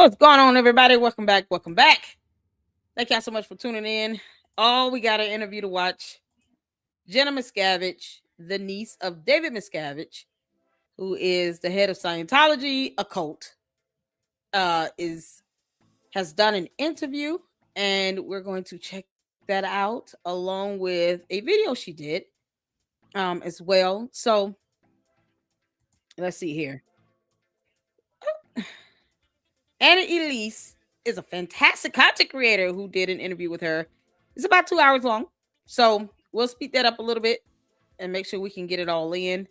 What's going on, everybody? Welcome back. Welcome back. Thank y'all so much for tuning in. Oh, we got an interview to watch. Jenna Miscavige, the niece of David Miscavige, who is the head of Scientology, a cult, has done an interview, and we're going to check that out along with a video she did as well. So let's see here. Anna Elise is a fantastic content creator who did an interview with her. It's about 2 hours long. So we'll speed that up a little bit and make sure we can get it all in.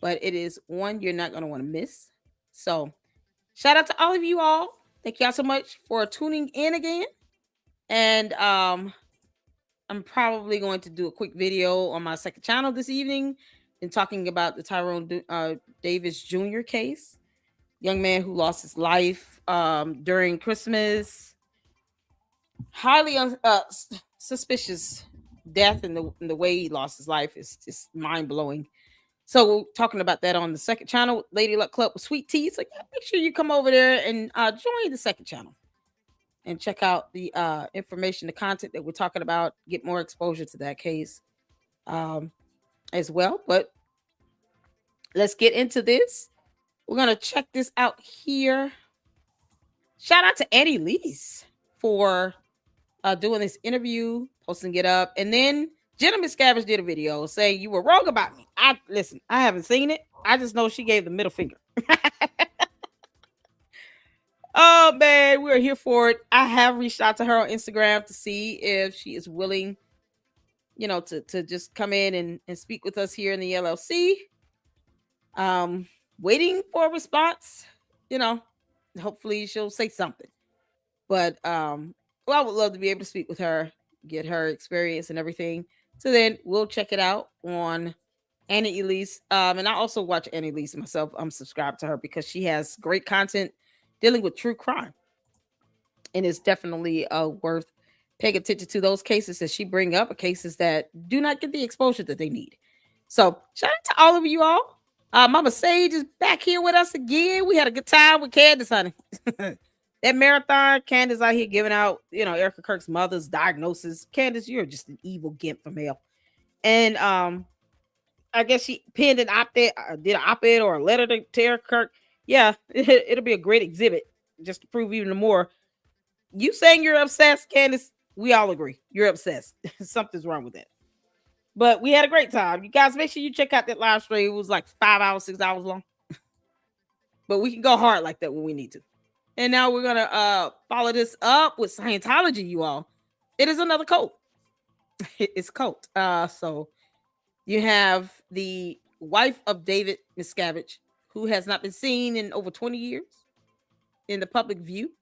But it is one you're not going to want to miss. So shout out to all of you all. Thank y'all so much for tuning in again. And I'm probably going to do a quick video on my second channel this evening and talking about the Tyrone Davis Jr. case. Young man who lost his life during Christmas. Highly suspicious death, and the way he lost his life is just mind-blowing. So we're talking about that on the second channel, Lady Luck Club with Sweet Tea. So yeah, make sure you come over there and join the second channel and check out the information, the content that we're talking about, get more exposure to that case as well. But let's get into this. We're going to check this out here. Shout out to Annie Lees for doing this interview, posting it up. And then Jenna Miscavige did a video saying you were wrong about me. I haven't seen it. I just know she gave the middle finger. Oh, man, we're here for it. I have reached out to her on Instagram to see if she is willing, to just come in and speak with us here in the LLC. Waiting for a response, hopefully she'll say something. But I would love to be able to speak with her, get her experience and everything. So then we'll check it out on Anna Elise. And I also watch Anna Elise myself. I'm subscribed to her because she has great content dealing with true crime. And it's definitely worth paying attention to those cases that she bring up, cases that do not get the exposure that they need. So shout out to all of you all. Mama Sage is back here with us again. We had a good time with Candace, honey. That marathon, Candace out here giving out, Erica Kirk's mother's diagnosis. Candace, you're just an evil gimp from hell. And I guess she penned an op-ed, did an op-ed or a letter to Erica Kirk. Yeah, it'll be a great exhibit just to prove even more. You saying you're obsessed, Candace, we all agree. You're obsessed. Something's wrong with that. But we had a great time. You guys, make sure you check out that live stream. It was like 5 hours, 6 hours long. But we can go hard like that when we need to. And now we're going to follow this up with Scientology, you all. It is another cult. It's a cult. So you have the wife of David Miscavige, who has not been seen in over 20 years in the public view.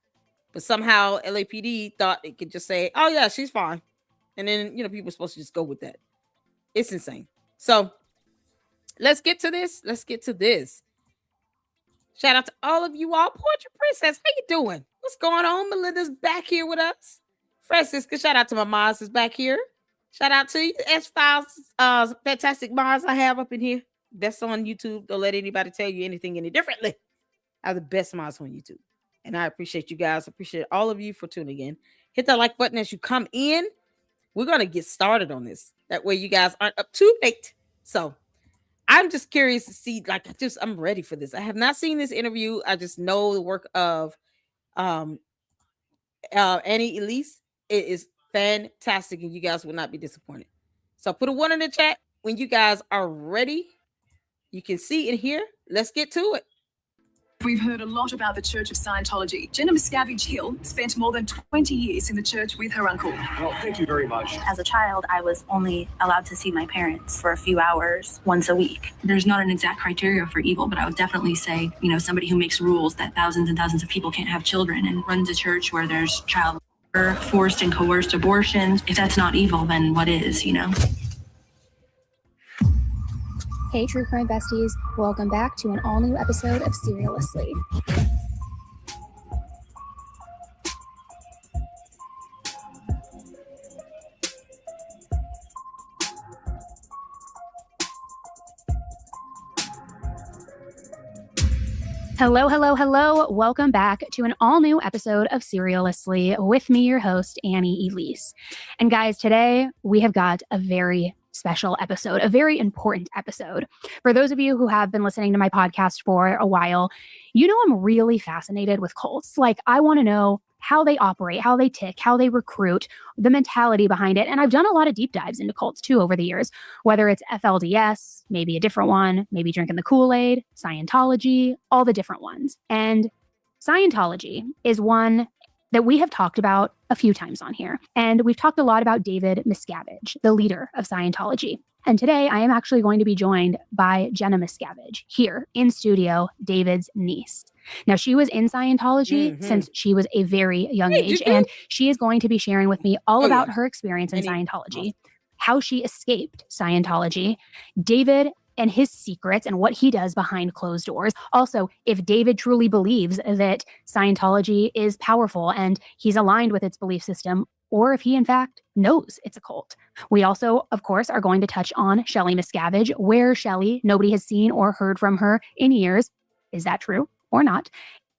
But somehow LAPD thought it could just say, oh, yeah, she's fine. And then, people are supposed to just go with that. It's insane. So let's get to this. Shout out to all of you all. Portrait Princess, how you doing? What's going on? Melinda's back here with us. Francisca, shout out to my moms is back here. Shout out to you. S-Files, fantastic moms I have up in here. That's on YouTube. Don't let anybody tell you anything any differently. I have the best moms on YouTube. And I appreciate you guys. I appreciate all of you for tuning in. Hit that like button as you come in. We're going to get started on this. That way you guys aren't up too late. So I'm just curious to see, I'm ready for this. I have not seen this interview. I just know the work of Annie Elise. It is fantastic, and you guys will not be disappointed. So put a 1 in the chat when you guys are ready. You can see and hear. Let's get to it. We've heard a lot about the Church of Scientology. Jenna Miscavige Hill spent more than 20 years in the church with her uncle. Well, thank you very much. As a child, I was only allowed to see my parents for a few hours once a week. There's not an exact criteria for evil, but I would definitely say, somebody who makes rules that thousands and thousands of people can't have children and runs a church where there's child labor, forced and coerced abortions. If that's not evil, then what is, Hey, True Crime Besties. Welcome back to an all-new episode of Serialously. Hello, hello, hello. Welcome back to an all new episode of Serialously with me, your host, Annie Elise. And guys, today we have got a very special episode, a very important episode. For those of you who have been listening to my podcast for a while, you know I'm really fascinated with cults. Like, I want to know how they operate, how they tick, how they recruit, the mentality behind it. And I've done a lot of deep dives into cults too over the years, whether it's FLDS, maybe a different one, maybe drinking the Kool-Aid, Scientology, all the different ones. And Scientology is one that we have talked about a few times on here. And we've talked a lot about David Miscavige, the leader of Scientology. And today I am actually going to be joined by Jenna Miscavige here in studio, David's niece. Now, she was in Scientology since she was a very young age, and she is going to be sharing with me all about her experience in Scientology, how she escaped Scientology, David and his secrets and what he does behind closed doors. Also, if David truly believes that Scientology is powerful and he's aligned with its belief system, or if he in fact knows it's a cult. We also, of course, are going to touch on Shelly Miscavige. Where Shelly? Nobody has seen or heard from her in years. Is that true or not?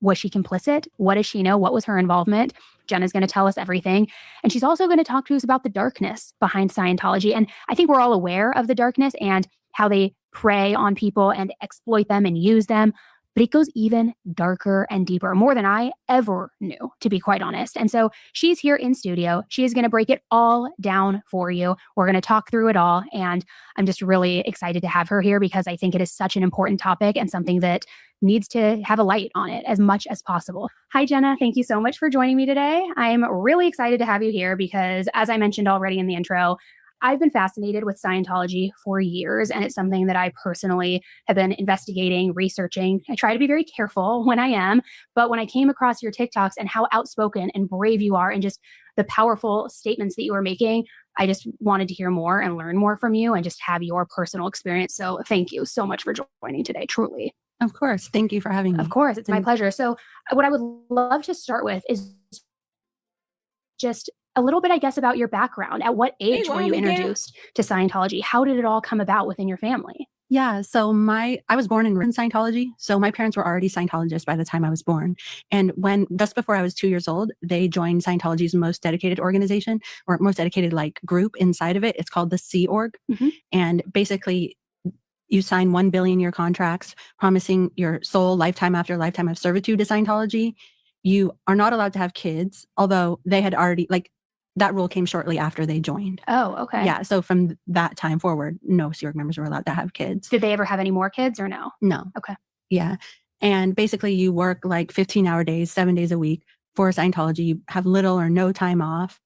Was she complicit? What does she know? What was her involvement? Jenna's going to tell us everything. And she's also going to talk to us about the darkness behind Scientology. And I think we're all aware of the darkness and how they prey on people and exploit them and use them. But it goes even darker and deeper, more than I ever knew, to be quite honest. And so she's here in studio. She is going to break it all down for you. We're going to talk through it all. And I'm just really excited to have her here because I think it is such an important topic and something that needs to have a light on it as much as possible. Hi, Jenna. Thank you so much for joining me today. I'm really excited to have you here because, as I mentioned already in the intro, I've been fascinated with Scientology for years, and it's something that I personally have been investigating, researching. I try to be very careful when I am, but when I came across your TikToks and how outspoken and brave you are and just the powerful statements that you were making, I just wanted to hear more and learn more from you and just have your personal experience. So thank you so much for joining today, truly. Of course. Thank you for having me. Of course. It's my pleasure. So what I would love to start with is just a little bit, I guess, about your background. At what age were you introduced to Scientology? How did it all come about within your family? Yeah, so I was born in Scientology. So my parents were already Scientologists by the time I was born. And just before I was 2 years old, they joined Scientology's most dedicated organization or most dedicated group inside of it. It's called the Sea Org. And basically you sign 1 billion year contracts promising your soul lifetime after lifetime of servitude to Scientology. You are not allowed to have kids, although they had already that rule came shortly after they joined. Oh, okay. Yeah. So from that time forward, no Sea Org members were allowed to have kids. Did they ever have any more kids or no? No. Okay. Yeah. And basically you work 15-hour days, 7 days a week for Scientology. You have little or no time off.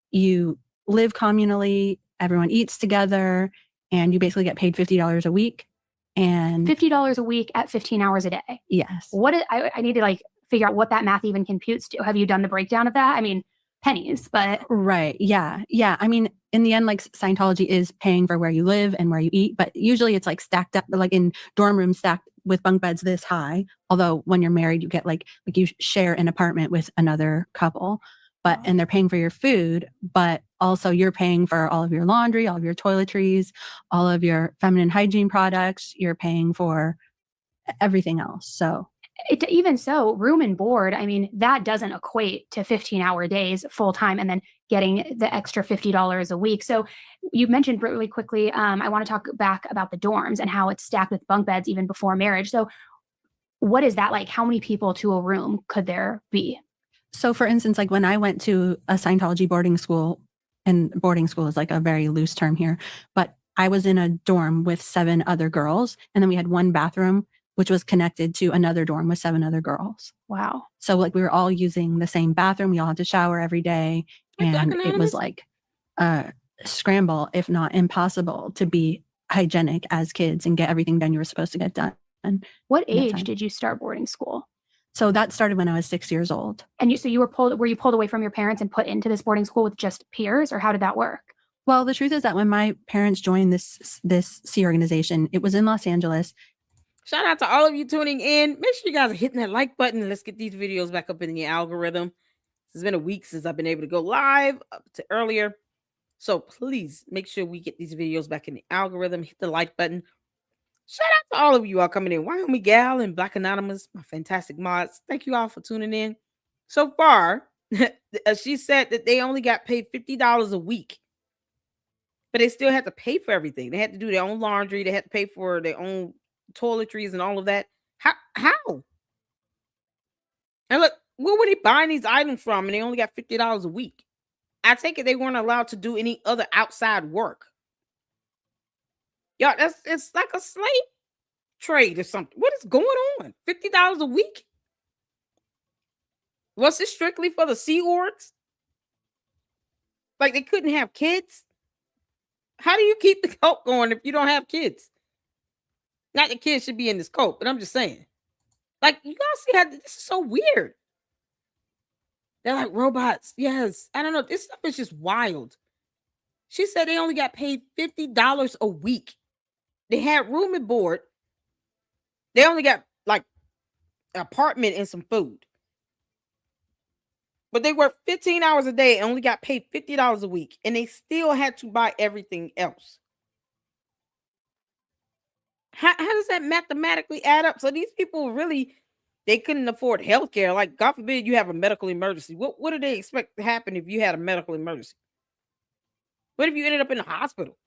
You live communally. Everyone eats together and you basically get paid $50 a week. And $50 a week at 15 hours a day. Yes. I need to figure out what that math even computes to. Have you done the breakdown of that? I mean, pennies, but right. Yeah. Yeah. I mean, in the end, Scientology is paying for where you live and where you eat, but usually it's stacked up, in dorm rooms stacked with bunk beds this high. Although when you're married, you get you share an apartment with another couple, and they're paying for your food, but also you're paying for all of your laundry, all of your toiletries, all of your feminine hygiene products. You're paying for everything else. So even so, room and board, I mean, that doesn't equate to 15-hour days full time and then getting the extra $50 a week. So you mentioned really quickly, I want to talk back about the dorms and how it's stacked with bunk beds even before marriage. So what is that like? How many people to a room could there be? So for instance, when I went to a Scientology boarding school, and boarding school is a very loose term here, but I was in a dorm with 7 other girls. And then we had one bathroom which was connected to another dorm with 7 other girls. Wow. So we were all using the same bathroom. We all had to shower every day. And it was a scramble, if not impossible, to be hygienic as kids and get everything done you were supposed to get done. What age did you start boarding school? So that started when I was 6 years old. And were you pulled away from your parents and put into this boarding school with just peers, or how did that work? Well, the truth is that when my parents joined this Sea organization, it was in Los Angeles. Shout out to all of you tuning in. Make sure you guys are hitting that like button. Let's get these videos back up in the algorithm. It's been a week since I've been able to go live up to earlier. So please make sure we get these videos back in the algorithm. Hit the like button. Shout out to all of you all coming in. Wyoming Gal and Black Anonymous, my fantastic mods. Thank you all for tuning in. So far, she said that they only got paid $50 a week, but they still had to pay for everything. They had to do their own laundry. They had to pay for their own toiletries and all of that. How? And look, where were they buying these items from? And they only got $50 a week. I take it they weren't allowed to do any other outside work. Y'all, it's like a slave trade or something. What is going on? $50 a week? Was it strictly for the Sea Orgs? Like they couldn't have kids? How do you keep the cult going if you don't have kids? Not the kids should be in this cult, but I'm just saying. Like, you guys see how this is so weird. They're like robots. Yes. I don't know. This stuff is just wild. She said they only got paid $50 a week. They had room and board. They only got like an apartment and some food. But they worked 15 hours a day and only got paid $50 a week. And they still had to buy everything else. How does that mathematically add up? So these people really, they couldn't afford health care. Like, God forbid you have a medical emergency. What do they expect to happen if you had a medical emergency? What if you ended up in the hospital?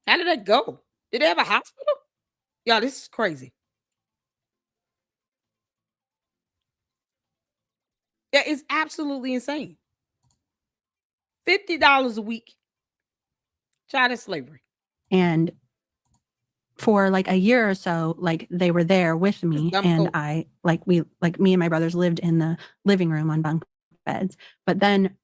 How did that go? Did they have a hospital? Y'all, this is crazy. Yeah, it's absolutely insane. $50 a week. Child slavery. And for like a year or so, like they were there with me, and me and my brothers lived in the living room on bunk beds. But then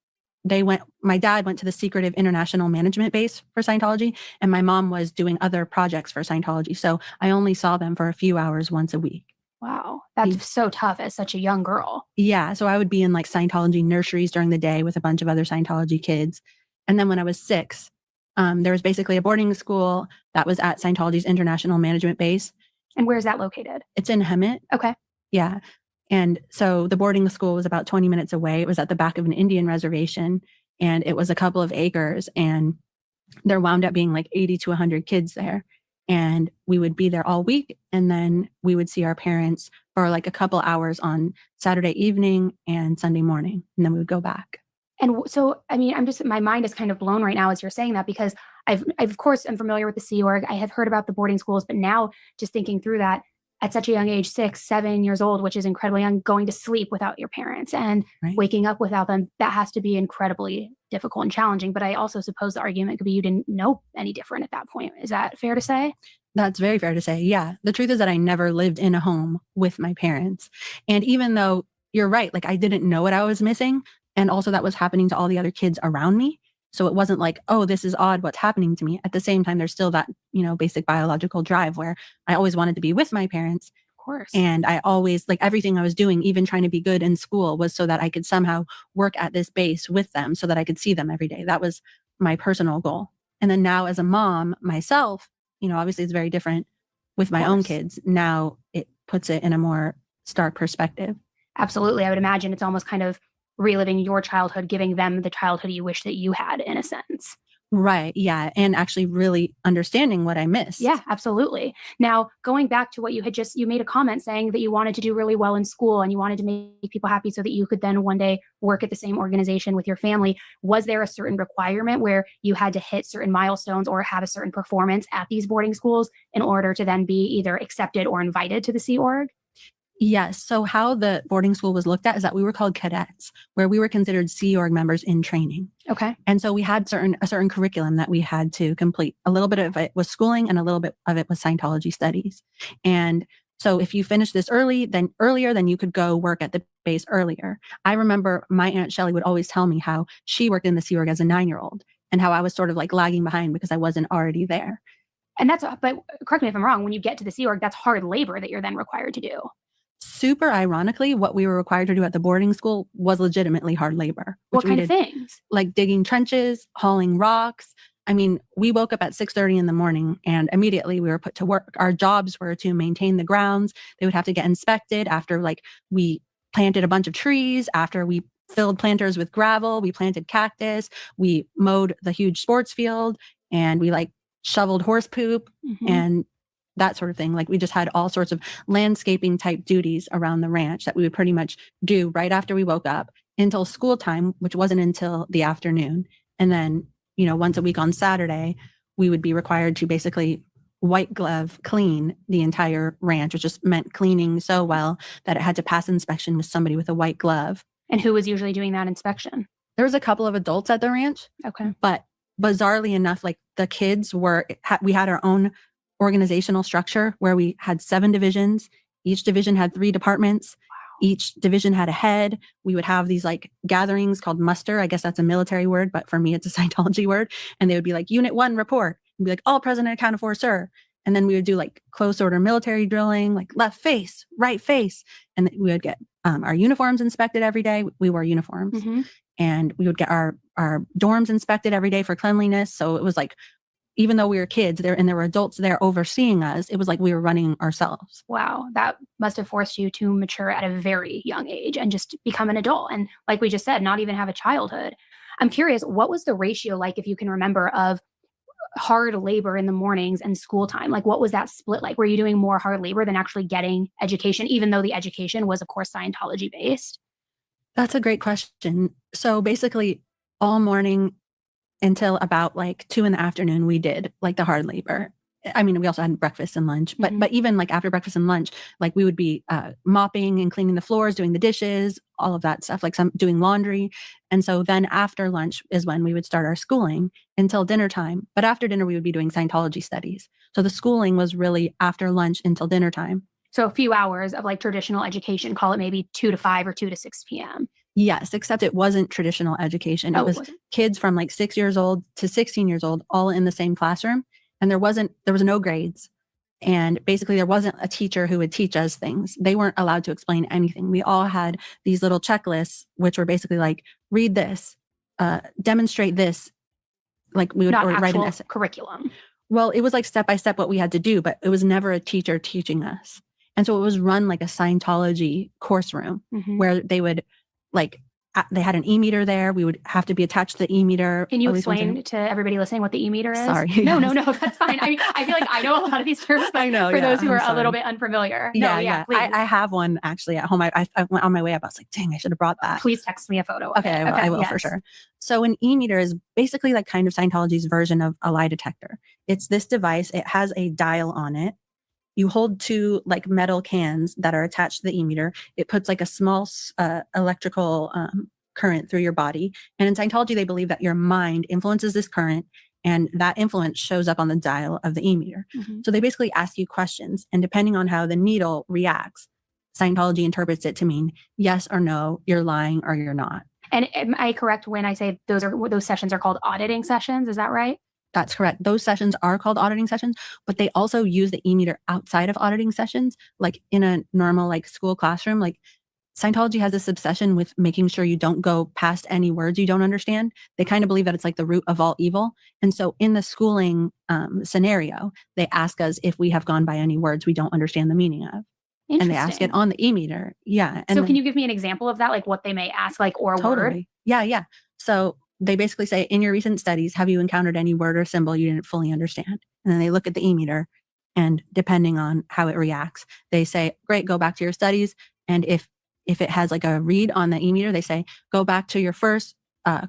my dad went to the secretive international management base for Scientology, and my mom was doing other projects for Scientology. So I only saw them for a few hours once a week. Wow. That's so tough as such a young girl. Yeah. So I would be in like Scientology nurseries during the day with a bunch of other Scientology kids. And then when I was 6, there was basically a boarding school that was at Scientology's international management base. And where's that located? It's in Hemet. Okay. Yeah. And so the boarding school was about 20 minutes away. It was at the back of an Indian reservation, and it was a couple of acres, and there wound up being like 80 to 100 kids there. And we would be there all week, and then we would see our parents for like a couple hours on Saturday evening and Sunday morning, and then we would go back. And so, I mean, my mind is kind of blown right now as you're saying that, because I've of course, I'm familiar with the Sea Org. I have heard about the boarding schools, but now just thinking through that, at such a young age, 6, 7 years old, which is incredibly young, going to sleep without your parents and waking up without them, that has to be incredibly difficult and challenging. But I also suppose the argument could be you didn't know any different at that point. Is that fair to say? That's very fair to say. Yeah. The truth is that I never lived in a home with my parents. And even though you're right, like I didn't know what I was missing. And also that was happening to all the other kids around me. So it wasn't like, oh, this is odd, what's happening to me. At the same time, there's still that, basic biological drive where I always wanted to be with my parents. Of course. And I always, like everything I was doing, even trying to be good in school, was so that I could somehow work at this base with them so that I could see them every day. That was my personal goal. And then now as a mom myself, obviously it's very different with my own kids. Now it puts it in a more stark perspective. Absolutely. I would imagine it's almost kind of reliving your childhood, giving them the childhood you wish that you had, in a sense. Right. Yeah. And actually really understanding what I missed. Yeah, absolutely. Now, going back to what you made a comment saying that you wanted to do really well in school and you wanted to make people happy so that you could then one day work at the same organization with your family. Was there a certain requirement where you had to hit certain milestones or have a certain performance at these boarding schools in order to then be either accepted or invited to the Sea Org? Yes. So how the boarding school was looked at is that we were called cadets, where we were considered Sea Org members in training. Okay. And so we had a certain curriculum that we had to complete. A little bit of it was schooling and a little bit of it was Scientology studies. And so if you finished this earlier, then you could go work at the base earlier. I remember my Aunt Shelley would always tell me how she worked in the Sea Org as a 9-year-old and how I was sort of like lagging behind because I wasn't already there. And but correct me if I'm wrong, when you get to the Sea Org, that's hard labor that you're then required to do. Super ironically, what we were required to do at the boarding school was legitimately hard labor. What kind of things? Like digging trenches, hauling rocks. I mean, we woke up at 6:30 in the morning and immediately we were put to work. Our jobs were to maintain the grounds. They would have to get inspected after we planted a bunch of trees, after we filled planters with gravel, we planted cactus, we mowed the huge sports field, and we shoveled horse poop and that sort of thing. Like we just had all sorts of landscaping type duties around the ranch that we would pretty much do right after we woke up until school time, which wasn't until the afternoon. And then, you know, once a week on Saturday, we would be required to basically white glove clean the entire ranch, which just meant cleaning so well that it had to pass inspection with somebody with a white glove. And who was usually doing that inspection? There was a couple of adults at the ranch. Okay. But bizarrely enough, like the kids we had our own organizational structure where we had 7 divisions. Each division had 3 departments. Wow. Each division had a head. We would have these like gatherings called muster. I guess that's a military word, but for me, it's a Scientology word. And they would be like, Unit 1 report. And be like, all present and accounted for, sir. And then we would do like close order military drilling, like left face, right face. And we would get our uniforms inspected every day. We wore uniforms. And we would get our dorms inspected every day for cleanliness. So it was like, even though we were kids there and there were adults there overseeing us, it was like we were running ourselves. Wow. That must have forced you to mature at a very young age and just become an adult. And like we just said, not even have a childhood. I'm curious, what was the ratio like, if you can remember, of hard labor in the mornings and school time? Like, what was that split like? Were you doing more hard labor than actually getting education, even though the education was, of course, Scientology based? That's a great question. So basically all morning until about like 2 p.m, we did like the hard labor. I mean, we also had breakfast and lunch, but even like after breakfast and lunch, like we would be mopping and cleaning the floors, doing the dishes, all of that stuff, like doing laundry. And so then after lunch is when we would start our schooling until dinner time. But after dinner, we would be doing Scientology studies. So the schooling was really after lunch until dinner time. So a few hours of like traditional education, call it maybe 2 to 5 or 2 to 6 p.m. Yes, except it wasn't traditional education. It was kids from like 6 years old to 16 years old, all in the same classroom. And there was no grades. And basically there wasn't a teacher who would teach us things. They weren't allowed to explain anything. We all had these little checklists, which were basically like, read this, demonstrate this. Like we would write an essay. Curriculum. Well, it was like step by step what we had to do, but it was never a teacher teaching us. And so it was run like a Scientology course room where they would like, they had an e-meter there. We would have to be attached to the e-meter. Can you explain to everybody listening what the e-meter is? Sorry. No, that's fine. I feel like I know a lot of these terms, but for those who are a little bit unfamiliar. Yeah. I have one actually at home. I went on my way up. I was like, dang, I should have brought that. Please text me a photo. Okay, I will for sure. So an e-meter is basically like kind of Scientology's version of a lie detector. It's this device. It has a dial on it. You hold 2 like metal cans that are attached to the e-meter. It puts like a small electrical current through your body. And in Scientology, they believe that your mind influences this current and that influence shows up on the dial of the e-meter. So they basically ask you questions. And depending on how the needle reacts, Scientology interprets it to mean yes or no, you're lying or you're not. And am I correct when I say those sessions are called auditing sessions? Is that right? That's correct. Those sessions are called auditing sessions, but they also use the e-meter outside of auditing sessions, like in a normal like school classroom. Like Scientology has this obsession with making sure you don't go past any words you don't understand. They kind of believe that it's like the root of all evil. And so in the schooling scenario, they ask us if we have gone by any words we don't understand the meaning of. And they ask it on the e-meter. Yeah. And so can you give me an example of that? Like what they may ask, like, or a word? Yeah. So they basically say, in your recent studies, have you encountered any word or symbol you didn't fully understand? And then they look at the e-meter, and depending on how it reacts, they say, great, go back to your studies. And if it has like a read on the e-meter, they say, go back to your first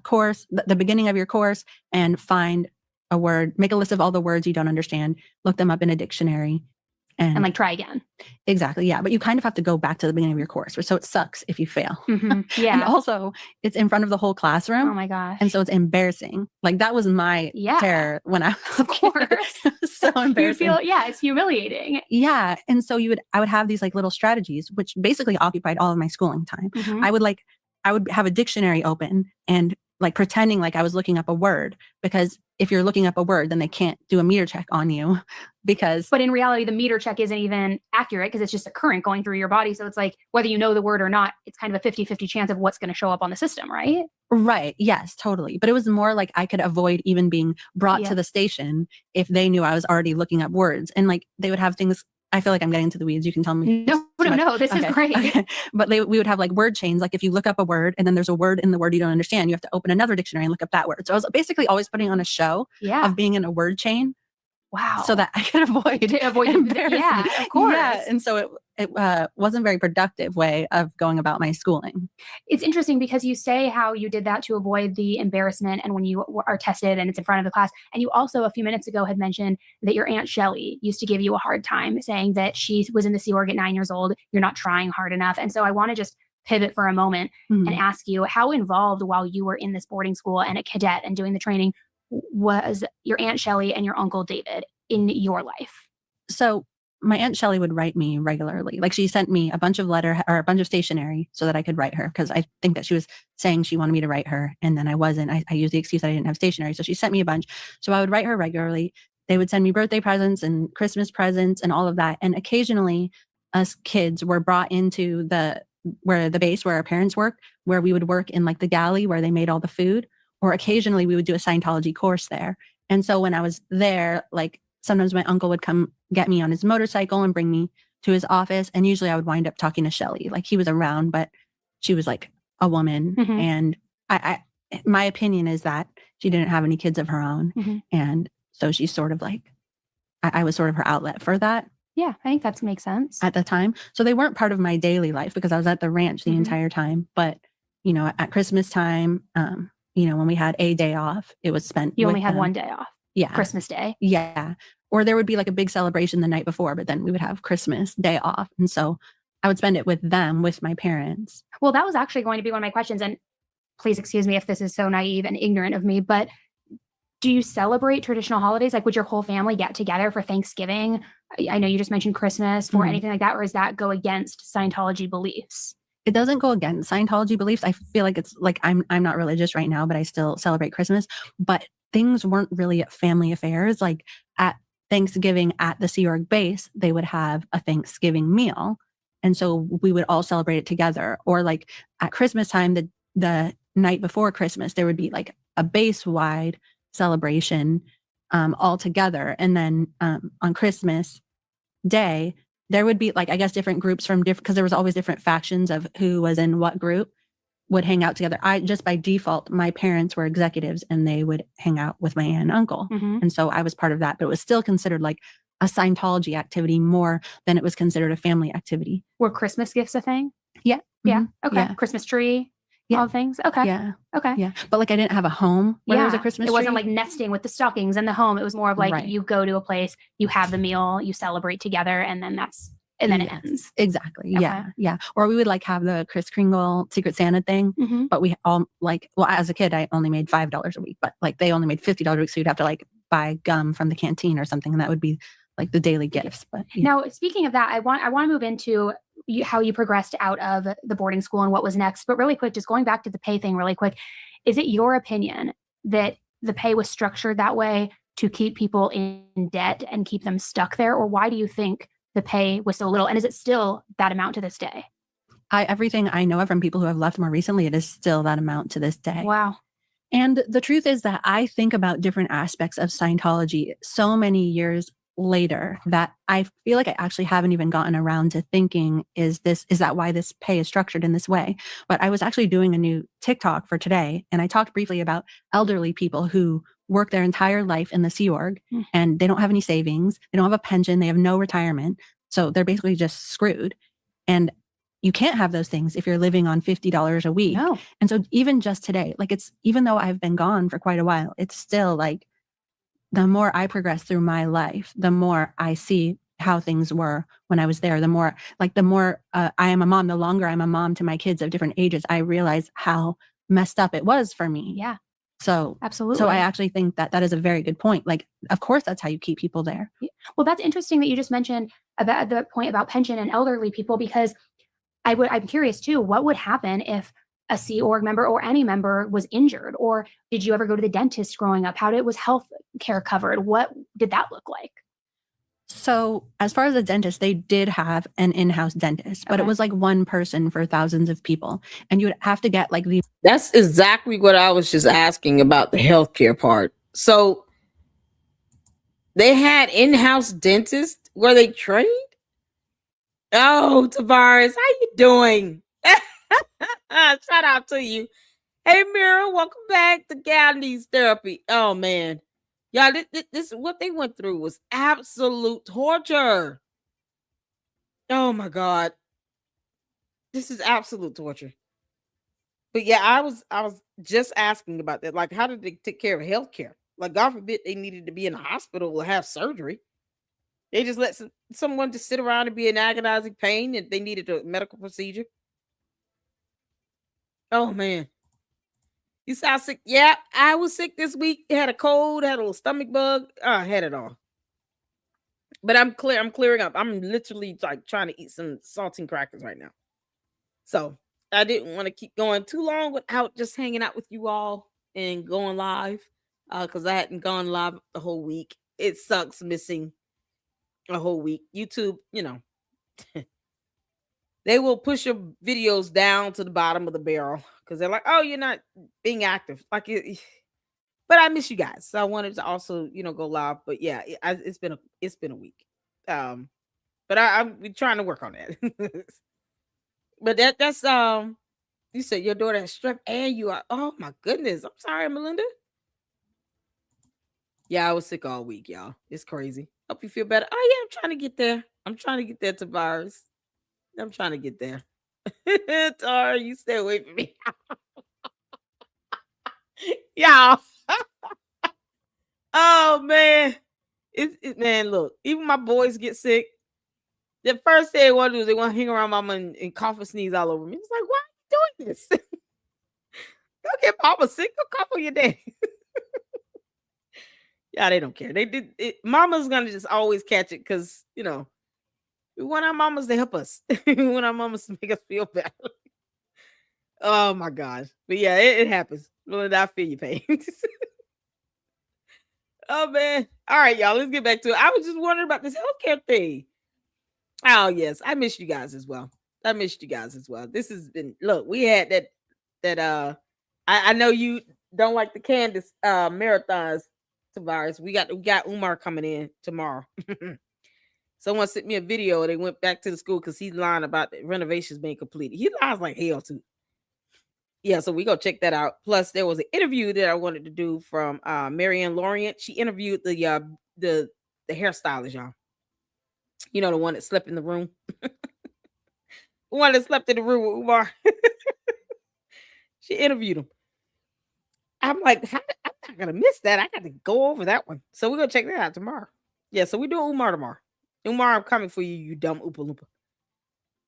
course, the beginning of your course, and find a word, make a list of all the words you don't understand, look them up in a dictionary. And like try again. Exactly. Yeah. But you kind of have to go back to the beginning of your course. So it sucks if you fail. Yeah. And also it's in front of the whole classroom. Oh my gosh. And so it's embarrassing. Like that was my terror when I was of course. So embarrassing. It's humiliating. Yeah. And so I would have these like little strategies, which basically occupied all of my schooling time. I would have a dictionary open and like pretending like I was looking up a word, because if you're looking up a word, then they can't do a meter check on you But in reality, the meter check isn't even accurate because it's just a current going through your body. So it's like, whether you know the word or not, it's kind of a 50-50 chance of what's going to show up on the system, right? Right. Yes, totally. But it was more like I could avoid even being brought to the station if they knew I was already looking up words. And like they would have things, I feel like I'm getting into the weeds. You can tell me. No, this is great. Okay. But we would have like word chains. Like if you look up a word and then there's a word in the word you don't understand, you have to open another dictionary and look up that word. So I was basically always putting on a show of being in a word chain Wow. So that I could avoid embarrassment. Yeah, of course. Yeah, and so it wasn't a very productive way of going about my schooling. It's interesting because you say how you did that to avoid the embarrassment and when you are tested and it's in front of the class. And you also a few minutes ago had mentioned that your Aunt Shelley used to give you a hard time saying that she was in the Sea Org at 9 years old. You're not trying hard enough. And so I want to just pivot for a moment and ask you how involved while you were in this boarding school and a cadet and doing the training was your Aunt Shelley and your Uncle David in your life? So my Aunt Shelley would write me regularly. Like she sent me a bunch of a bunch of stationery so that I could write her. Cause I think that she was saying she wanted me to write her. And then I wasn't, I used the excuse that I didn't have stationery. So she sent me a bunch. So I would write her regularly. They would send me birthday presents and Christmas presents and all of that. And occasionally us kids were brought into the base where our parents worked, where we would work in like the galley where they made all the food. Or occasionally we would do a Scientology course there. And so when I was there, like sometimes my uncle would come get me on his motorcycle and bring me to his office. And usually I would wind up talking to Shelley. Like he was around, but she was like a woman. And my opinion is that she didn't have any kids of her own. And so she's sort of like, I was sort of her outlet for that. Yeah, I think that makes sense. At the time. So they weren't part of my daily life because I was at the ranch the entire time. But, you know, at Christmas time, you know, when we had a day off, it was spent. You only had one day off. Yeah. Christmas Day. Yeah. Or there would be like a big celebration the night before, but then we would have Christmas Day off. And so I would spend it with them, with my parents. Well, that was actually going to be one of my questions. And please excuse me if this is so naive and ignorant of me, but do you celebrate traditional holidays? Like would your whole family get together for Thanksgiving? I know you just mentioned Christmas for anything like that, or does that go against Scientology beliefs? It doesn't go against Scientology beliefs. I feel like it's like I'm not religious right now, but I still celebrate Christmas. But things weren't really family affairs. Like at Thanksgiving at the Sea Org base, they would have a Thanksgiving meal. And so we would all celebrate it together. Or like at Christmas time, the night before Christmas, there would be like a base-wide celebration all together. And then on Christmas Day, there would be like, I guess, different groups from different, because there was always different factions of who was in what group would hang out together. Just by default, my parents were executives and they would hang out with my aunt and uncle. And so I was part of that, but it was still considered like a Scientology activity more than it was considered a family activity. Were Christmas gifts a thing? Yeah. Yeah. Okay. Yeah. Christmas tree. Yeah. All things. Okay. Yeah. Okay. Yeah. But like I didn't have a home where there was a Christmas tree. It wasn't like nesting with the stockings in the home. It was more of like you go to a place, you have the meal, you celebrate together, and then it ends. Exactly. Okay. Yeah. Yeah. Or we would like have the Kris Kringle Secret Santa thing. But we all like, well, as a kid, I only made $5 a week, but like they only made $50 a week. So you'd have to like buy gum from the canteen or something. And that would be like the daily gifts. But now speaking of that, I want to move into how you progressed out of the boarding school and what was next. But really quick, just going back to the pay thing really quick, is it your opinion that the pay was structured that way to keep people in debt and keep them stuck there? Or why do you think the pay was so little? And is it still that amount to this day? Everything I know of from people who have left more recently, it is still that amount to this day. Wow. And the truth is that I think about different aspects of Scientology so many years later that I feel like I actually haven't even gotten around to thinking, is that why this pay is structured in this way? But I was actually doing a new TikTok for today, and I talked briefly about elderly people who work their entire life in the Sea Org and they don't have any savings, they don't have a pension, they have no retirement. So they're basically just screwed. And you can't have those things if you're living on $50 a week. No. And so even just today, like even though I've been gone for quite a while, it's still like, the more I progress through my life, the more I see how things were when I was there. The more I am a mom, the longer I'm a mom to my kids of different ages, I realize how messed up it was for me. Yeah. So absolutely. So I actually think that is a very good point. Like, of course, that's how you keep people there. Well, that's interesting that you just mentioned about the point about pension and elderly people, because I'm curious too, what would happen if a Sea Org member or any member was injured? Or did you ever go to the dentist growing up? Was health care covered? What did that look like? So as far as the dentist, they did have an in-house dentist, but it was like one person for thousands of people. And you would have to get like these. That's exactly what I was just asking about the healthcare part. So they had in-house dentists. Were they trained? Oh, Tavares, how you doing? Shout out to you. Hey, Mira, welcome back to Gal Needs Therapy. Oh, man. Yeah, this what they went through was absolute torture. Oh my God. This is absolute torture. But yeah, I was just asking about that. Like, how did they take care of healthcare? Like, God forbid they needed to be in the hospital or have surgery. They just let someone just sit around and be in agonizing pain and they needed a medical procedure. Oh man. You sound sick. Yeah, I was sick this week. Had a cold, had a little stomach bug. I had it all. But I'm clearing up. I'm literally like trying to eat some saltine crackers right now. So I didn't want to keep going too long without just hanging out with you all and going live. Because I hadn't gone live the whole week. It sucks missing a whole week. YouTube, they will push your videos down to the bottom of the barrel because they're like, oh, you're not being active. Like it, but I miss you guys. So I wanted to also, go live. But yeah, it's been a week. But I'm trying to work on that. But that's you said your daughter has strep and you are, oh my goodness. I'm sorry, Melinda. Yeah, I was sick all week, y'all. It's crazy. Hope you feel better. Oh yeah, I'm trying to get there. I'm trying to get there to virus. I'm trying to get there. Tara, you stay away from me. Y'all. Oh man. Man, look, even my boys get sick. The first thing they want to do is they want to hang around mama and cough and sneeze all over me. It's like, why are you doing this? Go get mama sick. Go cough on your daddy. Yeah, they don't care. They did it. Mama's gonna just always catch it because we want our mamas to help us. We want our mamas to make us feel better. Oh my gosh. But yeah, it happens. Well, I feel your pain. Oh man. All right, y'all. Let's get back to it. I was just wondering about this healthcare thing. Oh yes, I missed you guys as well. This has been, look, we had that I know you don't like the Candace marathons, Tavares. We got Umar coming in tomorrow. Someone sent me a video. They went back to the school because he's lying about the renovations being completed. He lies like hell too. Yeah, so we go check that out. Plus, there was an interview that I wanted to do from Marianne Lorient. She interviewed the hairstylist, y'all. You know, the one that slept in the room. The one that slept in the room with Umar. She interviewed him. I'm like, I'm not gonna miss that. I got to go over that one. So we're gonna check that out tomorrow. Yeah, so we do Umar tomorrow. Umar, I'm coming for you, you dumb Oompa Loompa.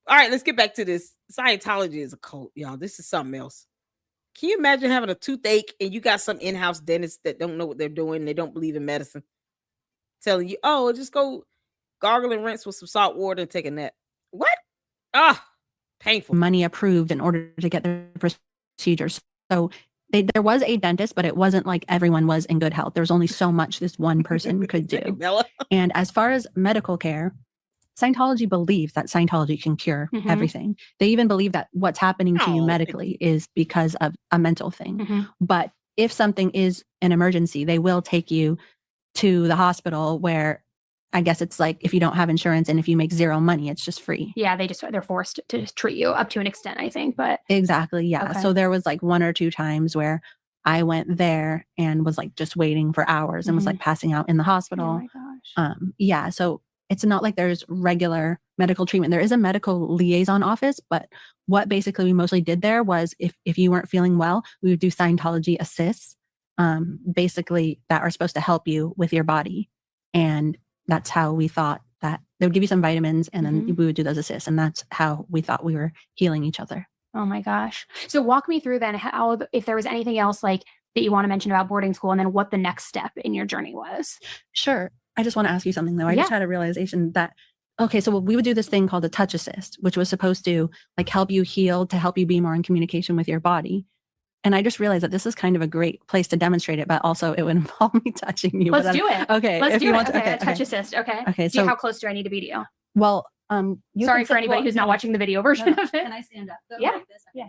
All right, let's get back to this. Scientology is a cult, y'all. This is something else. Can you imagine having a toothache and you got some in-house dentists that don't know what they're doing? They don't believe in medicine. Telling you, oh, just go gargle and rinse with some salt water and take a nap. What? Ah, painful. Money approved in order to get the procedures. So there was a dentist, but it wasn't like everyone was in good health. There was only so much this one person could do. And as far as medical care, Scientology believes that Scientology can cure everything. They even believe that what's happening to you medically is because of a mental thing. But if something is an emergency, they will take you to the hospital where I guess it's like if you don't have insurance and if you make zero money, it's just free. Yeah, they're forced to treat you up to an extent, I think. But exactly, yeah. Okay. So there was like 1 or 2 times where I went there and was like just waiting for hours and was like passing out in the hospital. Oh my gosh. Yeah, so it's not like there's regular medical treatment. There is a medical liaison office, but what basically we mostly did there was if you weren't feeling well, we would do Scientology assists, basically that are supposed to help you with your body. And that's how we thought that they would give you some vitamins and then we would do those assists. And that's how we thought we were healing each other. Oh my gosh. So walk me through then how, if there was anything else like that you want to mention about boarding school and then what the next step in your journey was. Sure. I just want to ask you something though. I just had a realization that, okay, so we would do this thing called a touch assist, which was supposed to like help you heal, to help you be more in communication with your body. And I just realized that this is kind of a great place to demonstrate it, but also it would involve me touching you. Let's do it. Okay. Let's do it. Okay, touch assist. Okay. Okay. So how close do I need to be to you? Well, sorry for anybody who's not watching the video version of it. Can I stand up? Yeah. Like this? Yeah.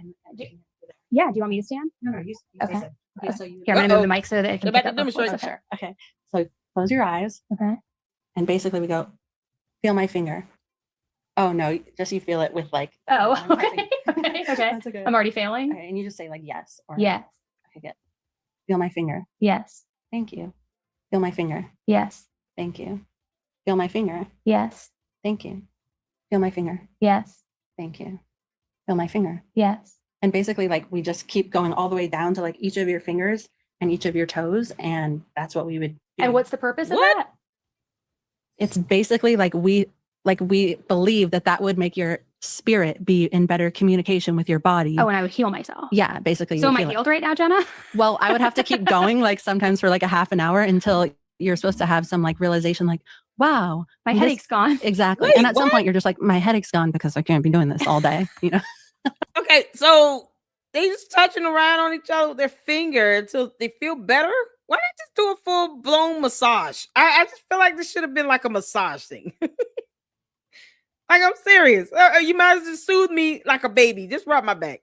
Yeah. Do you want me to stand? No, you okay. Okay, so you. Here, I'm going to move the mic so that it can pick up the voice. Sure. Okay. So close your eyes. Okay. And basically we go, feel my finger. Oh no, just you feel it with like. Oh, okay. Okay. That's okay. I'm already failing. Okay, and you just say like yes or yes. okay, good. Feel my finger. Yes. Thank you. Feel my finger. Yes. Thank you. Feel my finger. Yes. Thank you. Feel my finger. Yes. Thank you. Feel my finger. Yes. And basically, like, we just keep going all the way down to like each of your fingers and each of your toes. And that's what we would do. And what's the purpose of that? It's basically like we believe that would make your spirit be in better communication with your body. Oh, and I would heal myself. Yeah, basically. So am I healed right now, Jenna? Well, I would have to keep going like sometimes for like a half an hour until you're supposed to have some like realization like, wow. My headache's gone. Exactly. And at some point you're just like, my headache's gone because I can't be doing this all day, you know? Okay, so they just touching around on each other with their finger until they feel better? Why not just do a full-blown massage? I just feel like this should have been like a massage thing. Like, I'm serious. You might as well soothe me like a baby. Just rub my back.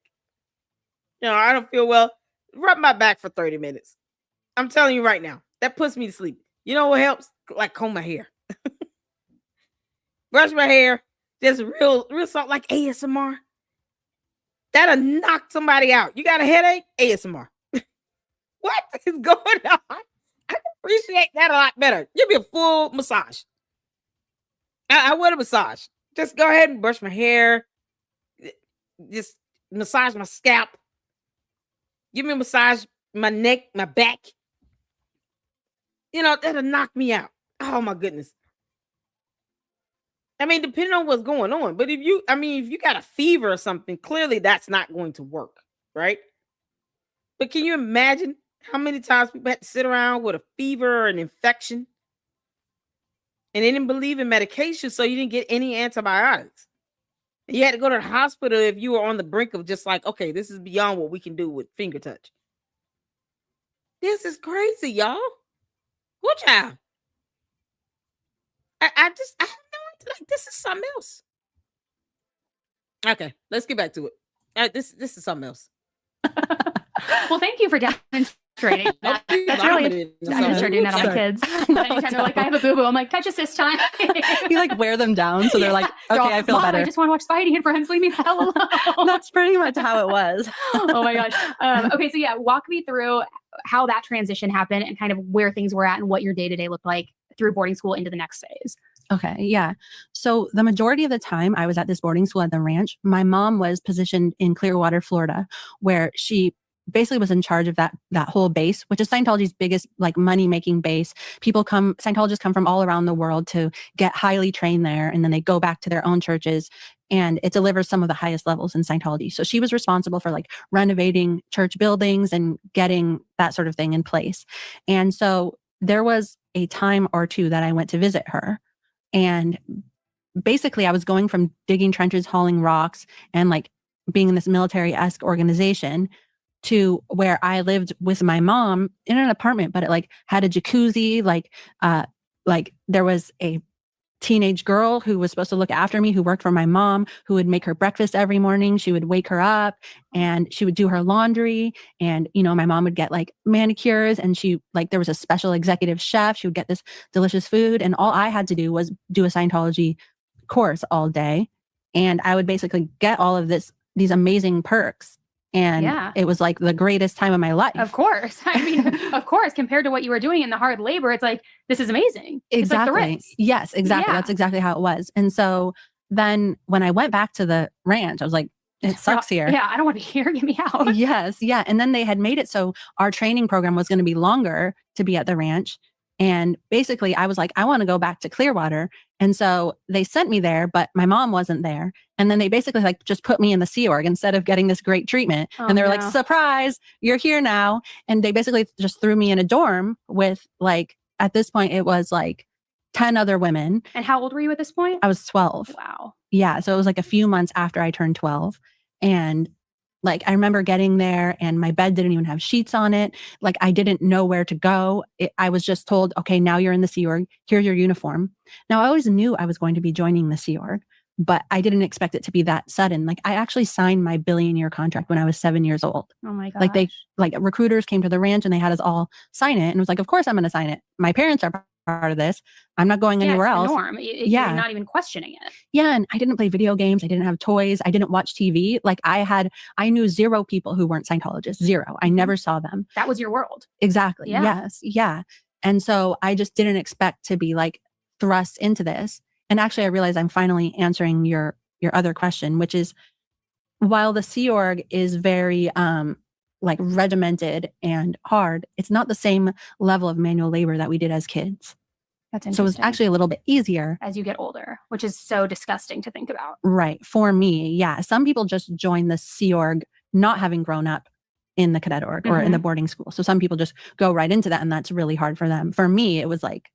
You know, I don't feel well. Rub my back for 30 minutes. I'm telling you right now. That puts me to sleep. You know what helps? Like comb my hair. Brush my hair. Just real something like ASMR. That'll knock somebody out. You got a headache? ASMR. What is going on? I can appreciate that a lot better. Give me a full massage. I want a massage. Just go ahead and brush my hair. Just massage my scalp. Give me a massage, my neck, my back. You know, that'll knock me out. Oh my goodness. I mean, depending on what's going on. But if you got a fever or something, clearly that's not going to work, right? But can you imagine how many times people had to sit around with a fever or an infection? And they didn't believe in medication, so you didn't get any antibiotics. You had to go to the hospital if you were on the brink of just like, okay, this is beyond what we can do with finger touch. This is crazy, y'all. What child? I have no idea. Like, this is something else. Okay, let's get back to it. This is something else. Well, thank you for demonstrating that. That's really. I'm gonna start doing that on my kids. Anytime they're like, I have a boo boo, I'm like, touch us this time. You like wear them down, so they're like, okay, I feel better. I just want to watch Spidey and Friends. Leave me the hell alone. That's pretty much how it was. Oh my gosh. Okay, so yeah, walk me through how that transition happened and kind of where things were at and what your day to day looked like through boarding school into the next phase. Okay. Yeah. So the majority of the time I was at this boarding school at the ranch, my mom was positioned in Clearwater, Florida, where she basically was in charge of that whole base, which is Scientology's biggest like money making base. Scientologists come from all around the world to get highly trained there. And then they go back to their own churches and it delivers some of the highest levels in Scientology. So she was responsible for like renovating church buildings and getting that sort of thing in place. And so there was a time or two that I went to visit her. And basically I was going from digging trenches, hauling rocks, and like being in this military-esque organization to where I lived with my mom in an apartment, but it like had a jacuzzi, like there was a teenage girl who was supposed to look after me, who worked for my mom, who would make her breakfast every morning. She would wake her up and she would do her laundry. And, you know, my mom would get like manicures and there was a special executive chef. She would get this delicious food. And all I had to do was do a Scientology course all day. And I would basically get all of these amazing perks. And it was like the greatest time of my life. Of course. I mean, of course, compared to what you were doing in the hard labor, it's like, this is amazing. Exactly. It's like the Ritz. Yes, exactly. Yeah. That's exactly how it was. And so then when I went back to the ranch, I was like, it sucks here. Yeah, I don't want to be here. Get me out. Yes. Yeah. And then they had made it so our training program was going to be longer to be at the ranch. And basically I was like, I want to go back to Clearwater. And so they sent me there, but my mom wasn't there. And then they basically like just put me in the Sea Org instead of getting this great treatment. And they were like, surprise, you're here now. And they basically just threw me in a dorm with like, at this point, it was like 10 other women. And how old were you at this point? I was 12. Wow. Yeah. So it was like a few months after I turned 12. And like, I remember getting there and my bed didn't even have sheets on it. Like, I didn't know where to go. I was just told, okay, now you're in the Sea Org. Here's your uniform. Now, I always knew I was going to be joining the Sea Org, but I didn't expect it to be that sudden. Like, I actually signed my billion-year contract when I was 7 years old. Oh my gosh. Like recruiters came to the ranch and they had us all sign it. And it was like, of course I'm going to sign it. My parents are part of this. I'm not going anywhere else. The norm. You're not even questioning it. Yeah. And I didn't play video games. I didn't have toys. I didn't watch TV. Like I knew 0 people who weren't Scientologists. 0. I never saw them. That was your world. Exactly. Yeah. Yes. Yeah. And so I just didn't expect to be like thrust into this. And actually, I realize I'm finally answering your other question, which is, while the Sea Org is very like regimented and hard, it's not the same level of manual labor that we did as kids. That's interesting. So it's actually a little bit easier as you get older, which is so disgusting to think about. Right. For me, yeah. Some people just join the Sea Org not having grown up in the cadet org or in the boarding school. So some people just go right into that, and that's really hard for them. For me, it was like,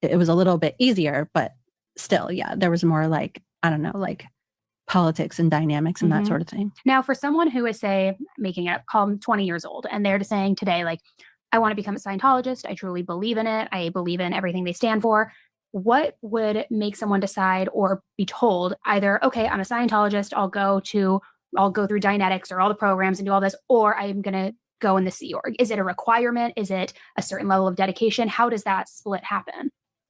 it was a little bit easier, but still, yeah, there was more like, I don't know, like politics and dynamics and that sort of thing. Now, for someone who is, say, making it, call them 20 years old, and they're saying today, like, I want to become a Scientologist. I truly believe in it. I believe in everything they stand for. What would make someone decide or be told either, okay, I'm a Scientologist, I'll go through Dianetics or all the programs and do all this, or I'm going to go in the Sea Org? Is it a requirement? Is it a certain level of dedication? How does that split happen?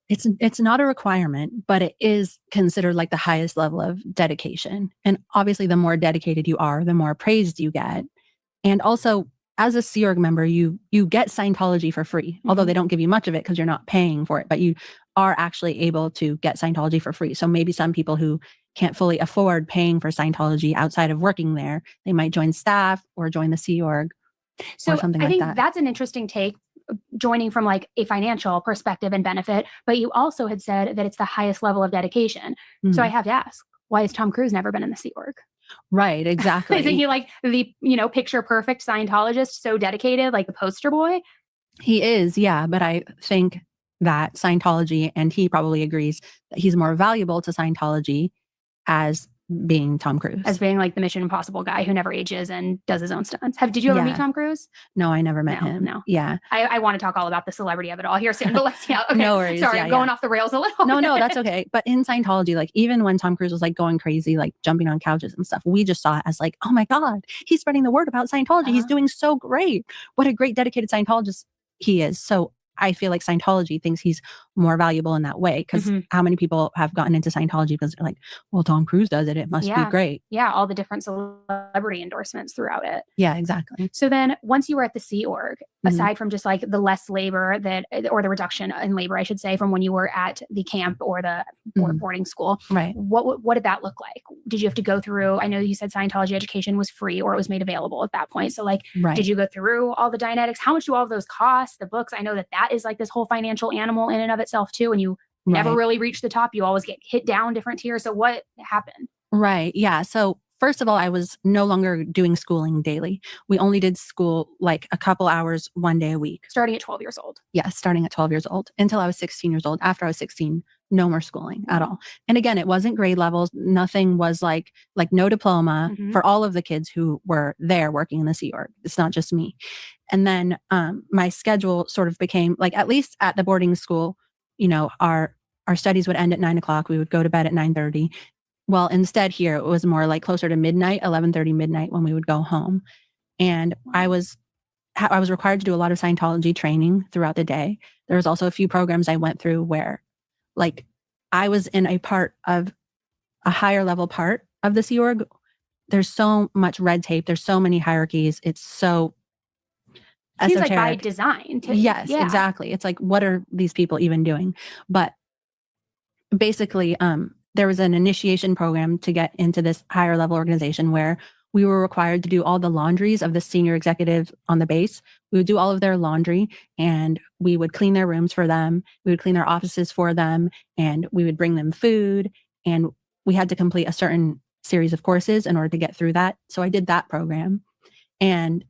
It's not a requirement, but it is considered like the highest level of dedication. And obviously, the more dedicated you are, the more praised you get. And also, as a Sea Org member, you get Scientology for free, although they don't give you much of it because you're not paying for it, but you are actually able to get Scientology for free. So maybe some people who can't fully afford paying for Scientology outside of working there, they might join staff or join the Sea Org or something like that. I think that's an interesting take, joining from like a financial perspective and benefit, but you also had said that it's the highest level of dedication. So I have to ask, why has Tom Cruise never been in the Sea Org? Right, exactly. Isn't he like the, picture perfect Scientologist, so dedicated, like the poster boy? He is, yeah. But I think that Scientology, and he probably agrees, that he's more valuable to Scientology as being Tom Cruise. As being like the Mission Impossible guy who never ages and does his own stunts. Did you ever meet Tom Cruise? No, I never met him. No. Yeah. I want to talk all about the celebrity of it all here soon, but let's, okay. No worries. Sorry, I'm going off the rails a little. No, that's okay. But in Scientology, like even when Tom Cruise was like going crazy, like jumping on couches and stuff, we just saw it as like, oh my God, he's spreading the word about Scientology. He's doing so great. What a great dedicated Scientologist he is. So I feel like Scientology thinks he's more valuable in that way, because how many people have gotten into Scientology because they're like, well, Tom Cruise does it. It must be great. Yeah, all the different celebrity endorsements throughout it. Yeah, exactly. So then once you were at the Sea Org, aside from just like the less labor or the reduction in labor, I should say, from when you were at the camp or the boarding school, right? What did that look like? Did you have to go through, I know you said Scientology education was free or it was made available at that point. So like, did you go through all the Dianetics? How much do all of those cost? The books, I know that is like this whole financial animal in and of itself too. And you never really reach the top. You always get hit down different tiers. So what happened? Right. Yeah. So first of all, I was no longer doing schooling daily. We only did school like a couple hours, one day a week. Starting at 12 years old. Yeah. Starting at 12 years old until I was 16 years old. After I was 16, no more schooling at all. And again, it wasn't grade levels. Nothing was like no diploma for all of the kids who were there working in the Sea Org. It's not just me. And then my schedule sort of became like, at least at the boarding school, our studies would end at 9:00. We would go to bed at 9:30. Well, instead here, it was more like closer to midnight, 11:30 midnight when we would go home. And I was required to do a lot of Scientology training throughout the day. There was also a few programs I went through where like I was in a higher level part of the Sea Org. There's so much red tape. There's so many hierarchies. It's so seems esoteric. Like by design. Yes, exactly. It's like, what are these people even doing? But basically, there was an initiation program to get into this higher level organization where we were required to do all the laundries of the senior executive on the base. We would do all of their laundry, and we would clean their rooms for them. We would clean their offices for them, and we would bring them food. And we had to complete a certain series of courses in order to get through that. So I did that program. And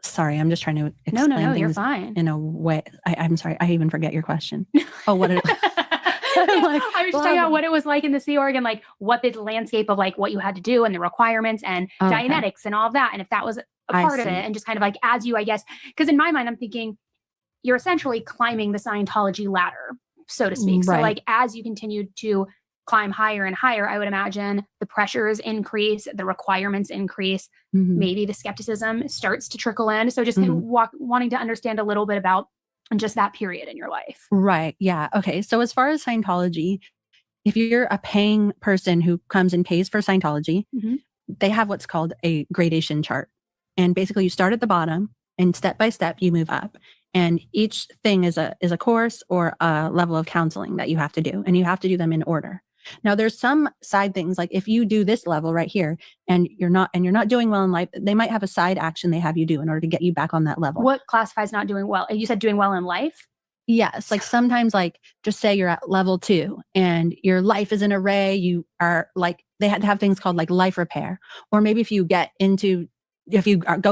sorry, I'm just trying to explain things you're fine. in a way. I'm sorry, I even forget your question. Oh, what did I was just talking about what it was like in the Sea Org and like what the landscape of like what you had to do and the requirements and Dianetics and all of that. And if that was a part of it, and just kind of like as you, I guess, because in my mind, I'm thinking you're essentially climbing the Scientology ladder, so to speak. So like as you continue to climb higher and higher, I would imagine the pressures increase, the requirements increase, maybe the skepticism starts to trickle in. So just kind of wanting to understand a little bit about just that period in your life. Right. Yeah. Okay. So as far as Scientology, if you're a paying person who comes and pays for Scientology, they have what's called a gradation chart. And basically you start at the bottom and step by step you move up. And each thing is a course or a level of counseling that you have to do, and you have to do them in order. Now, there's some side things, like if you do this level right here and you're not doing well in life, they might have a side action they have you do in order to get you back on that level. What classifies not doing well? You said doing well in life? Yes. Like sometimes, like just say you're at level 2 and your life is in array. You are like, they had to have things called like life repair. Or maybe if you go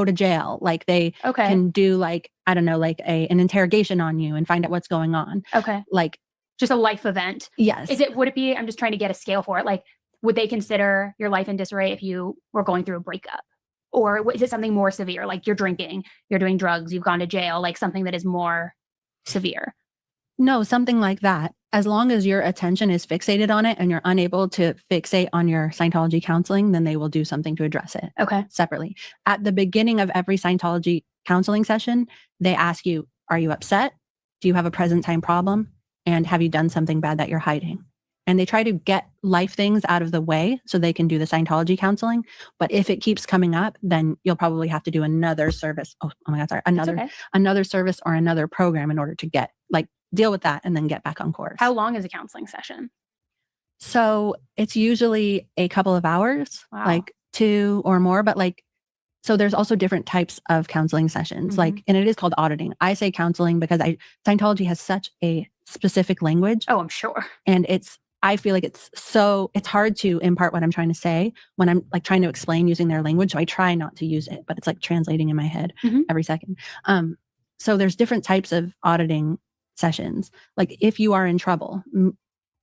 to jail, like they can do like, I don't know, like an interrogation on you and find out what's going on. Okay. Like just a life event. Yes. Would it be, I'm just trying to get a scale for it. Like, would they consider your life in disarray if you were going through a breakup? Or is it something more severe? Like you're drinking, you're doing drugs, you've gone to jail, like something that is more severe? No, something like that. As long as your attention is fixated on it and you're unable to fixate on your Scientology counseling, then they will do something to address it. Okay. Separately. At the beginning of every Scientology counseling session, they ask you, are you upset? Do you have a present time problem? And have you done something bad that you're hiding? And they try to get life things out of the way so they can do the Scientology counseling. But if it keeps coming up, then you'll probably have to do another service. Oh my God, sorry. Another service or another program in order to deal with that and then get back on course. How long is a counseling session? So it's usually a couple of hours, like 2 or more, but so there's also different types of counseling sessions, and it is called auditing. I say counseling because Scientology has such a specific language. Oh, I'm sure. And I feel like it's hard to impart what I'm trying to say when I'm like trying to explain using their language. So I try not to use it, but it's like translating in my head every second. So there's different types of auditing sessions. Like if you are in trouble,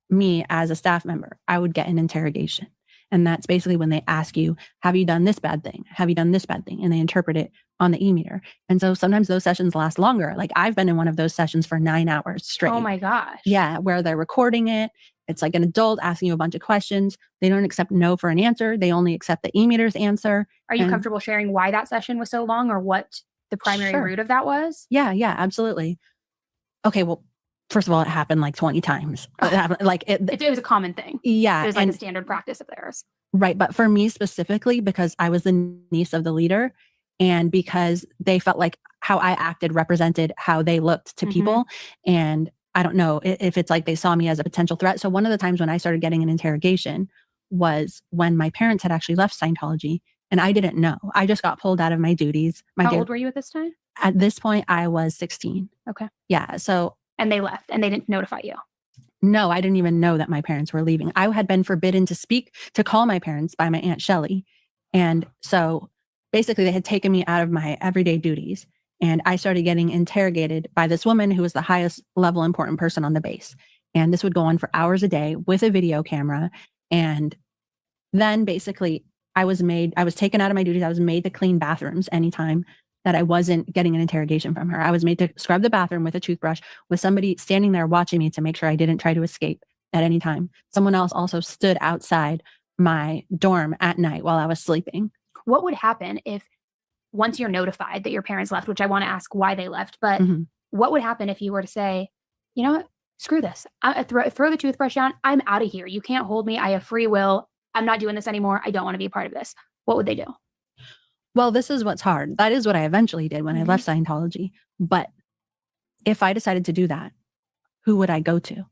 me as a staff member, I would get an interrogation. And that's basically when they ask you, have you done this bad thing? Have you done this bad thing? And they interpret it on the e-meter. And so sometimes those sessions last longer. Like I've been in one of those sessions for 9 hours straight. Oh my gosh. Yeah, where they're recording it. It's like an adult asking you a bunch of questions. They don't accept no for an answer. They only accept the e-meter's answer. Are you comfortable sharing why that session was so long or what the primary root of that was? Yeah, absolutely. Okay, well, first of all, it happened like 20 times. It was a common thing. Yeah. It was like a standard practice of theirs. Right. But for me specifically, because I was the niece of the leader and because they felt like how I acted represented how they looked to people. And I don't know if it's like they saw me as a potential threat. So one of the times when I started getting an interrogation was when my parents had actually left Scientology and I didn't know. I just got pulled out of my duties. How old were you at this time? At this point, I was 16. Okay. Yeah. So. And they left and they didn't notify you? No, I didn't even know that my parents were leaving. I had been forbidden to call my parents by my Aunt Shelley. And so basically they had taken me out of my everyday duties. And I started getting interrogated by this woman who was the highest level important person on the base. And this would go on for hours a day with a video camera. And then basically I was taken out of my duties. I was made to clean bathrooms anytime that I wasn't getting an interrogation from her. I was made to scrub the bathroom with a toothbrush with somebody standing there watching me to make sure I didn't try to escape at any time. Someone else also stood outside my dorm at night while I was sleeping. What would happen if once you're notified that your parents left, which I want to ask why they left, but what would happen if you were to say, you know what, screw this. I throw the toothbrush down. I'm out of here. You can't hold me. I have free will. I'm not doing this anymore. I don't want to be a part of this. What would they do? Well, this is what's hard. That is what I eventually did when I left Scientology. But if I decided to do that, who would I go to?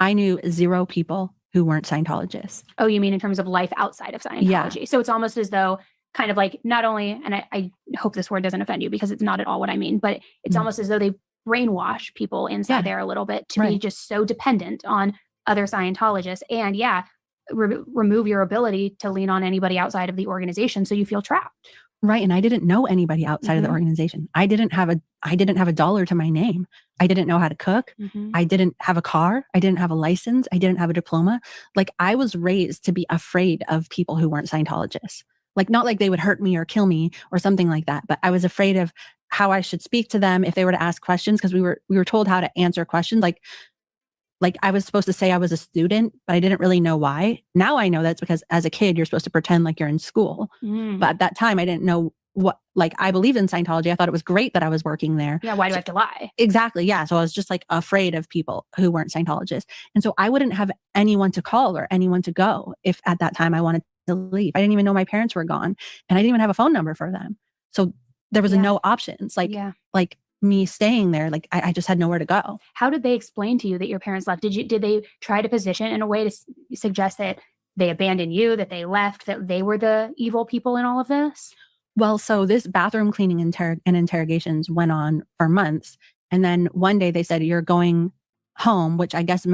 I knew 0 people who weren't Scientologists. Oh, you mean in terms of life outside of Scientology? Yeah. So it's almost as though kind of like not only, and I hope this word doesn't offend you because it's not at all what I mean, but it's almost as though they brainwash people inside there a little bit to be just so dependent on other Scientologists and remove your ability to lean on anybody outside of the organization. So you feel trapped. Right. And I didn't know anybody outside of the organization. I didn't have a dollar to my name. I didn't know how to cook. I didn't have a car. I didn't have a license. I didn't have a diploma. Like I was raised to be afraid of people who weren't Scientologists. Like not like they would hurt me or kill me or something like that, but I was afraid of how I should speak to them if they were to ask questions because we were told how to answer questions. Like I was supposed to say I was a student, but I didn't really know why. Now I know that's because as a kid, you're supposed to pretend like you're in school. But at that time, I didn't know what, like I believed in Scientology. I thought it was great that I was working there. Yeah. Why do I have to lie? Exactly. Yeah. So I was just like afraid of people who weren't Scientologists. And so I wouldn't have anyone to call or anyone to go if at that time I wanted to leave. I didn't even know my parents were gone and I didn't even have a phone number for them. So there was no options. Like me staying there, like I just had nowhere to go. How did they explain to you that your parents left? Did they try to position in a way to suggest that they abandoned you, that they left, that they were the evil people in all of this? Well, so this bathroom cleaning and interrogations went on for months. And then one day they said, you're going home, which I guess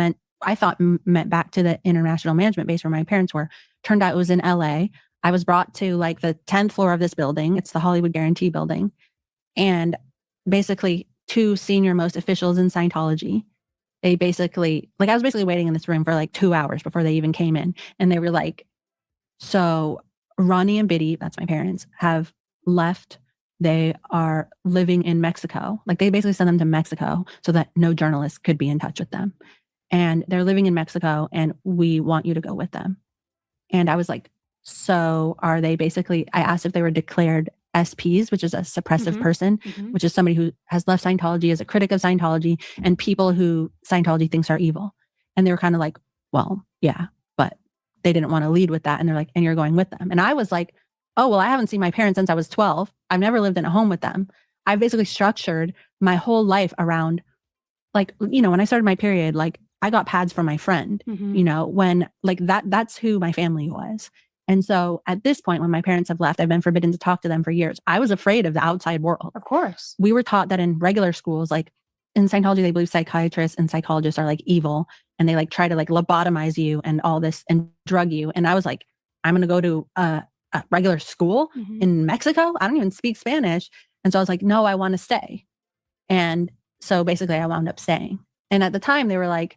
I thought meant back to the international management base where my parents were. Turned out it was in LA. I was brought to like the 10th floor of this building. It's the Hollywood Guarantee building. And basically 2 senior most officials in Scientology, they basically, like I was basically waiting in this room for like 2 hours before they even came in. And they were like, so Ronnie and Biddy, that's my parents, have left. They are living in Mexico. Like they basically sent them to Mexico so that no journalists could be in touch with them. And they're living in Mexico and we want you to go with them. And I was like, so are they basically, I asked if they were declared SPs, which is a suppressive person, which is somebody who has left Scientology, is a critic of Scientology, and people who Scientology thinks are evil. And they were kind of like, well, yeah, but they didn't want to lead with that. And they're like, and you're going with them. And I was like, oh, well, I haven't seen my parents since I was 12. I've never lived in a home with them. I've basically structured my whole life around, like, you know, when I started my period, like I got pads from my friend, you know, when like that's who my family was. And so at this point, when my parents have left, I've been forbidden to talk to them for years. I was afraid of the outside world. Of course. We were taught that in regular schools, like in Scientology, they believe psychiatrists and psychologists are like evil and they like try to like lobotomize you and all this and drug you. And I was like, I'm going to go to a regular school in Mexico. I don't even speak Spanish. And so I was like, no, I want to stay. And so basically I wound up staying. And at the time they were like,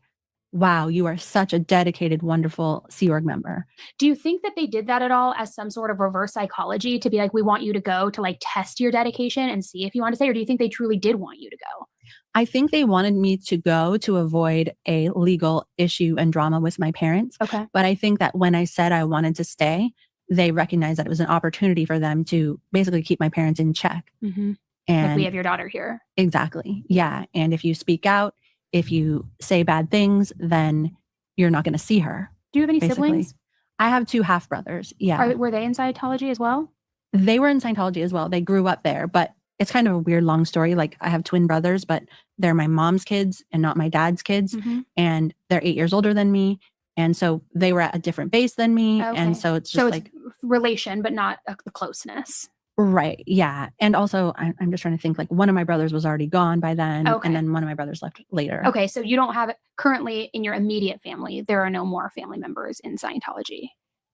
wow, you are such a dedicated, wonderful Sea Org member. Do you think that they did that at all as some sort of reverse psychology to be like, we want you to go to like test your dedication and see if you want to stay? Or do you think they truly did want you to go? I think they wanted me to go to avoid a legal issue and drama with my parents. Okay. But I think that when I said I wanted to stay, they recognized that it was an opportunity for them to basically keep my parents in check. And like we have your daughter here. Exactly. Yeah. And if you speak out, if you say bad things, then you're not going to see her. Do you have any siblings? I have 2 half brothers. Yeah. Were they in Scientology as well? They were in Scientology as well. They grew up there, but it's kind of a weird, long story. Like I have twin brothers, but they're my mom's kids and not my dad's kids. And they're 8 years older than me. And so they were at a different base than me. Okay. And so it's just like relation, but not the closeness. Right. Yeah. And also I'm just trying to think, like one of my brothers was already gone by then. Okay. And then one of my brothers left later. Okay. So you don't have currently in your immediate family, there are no more family members in Scientology.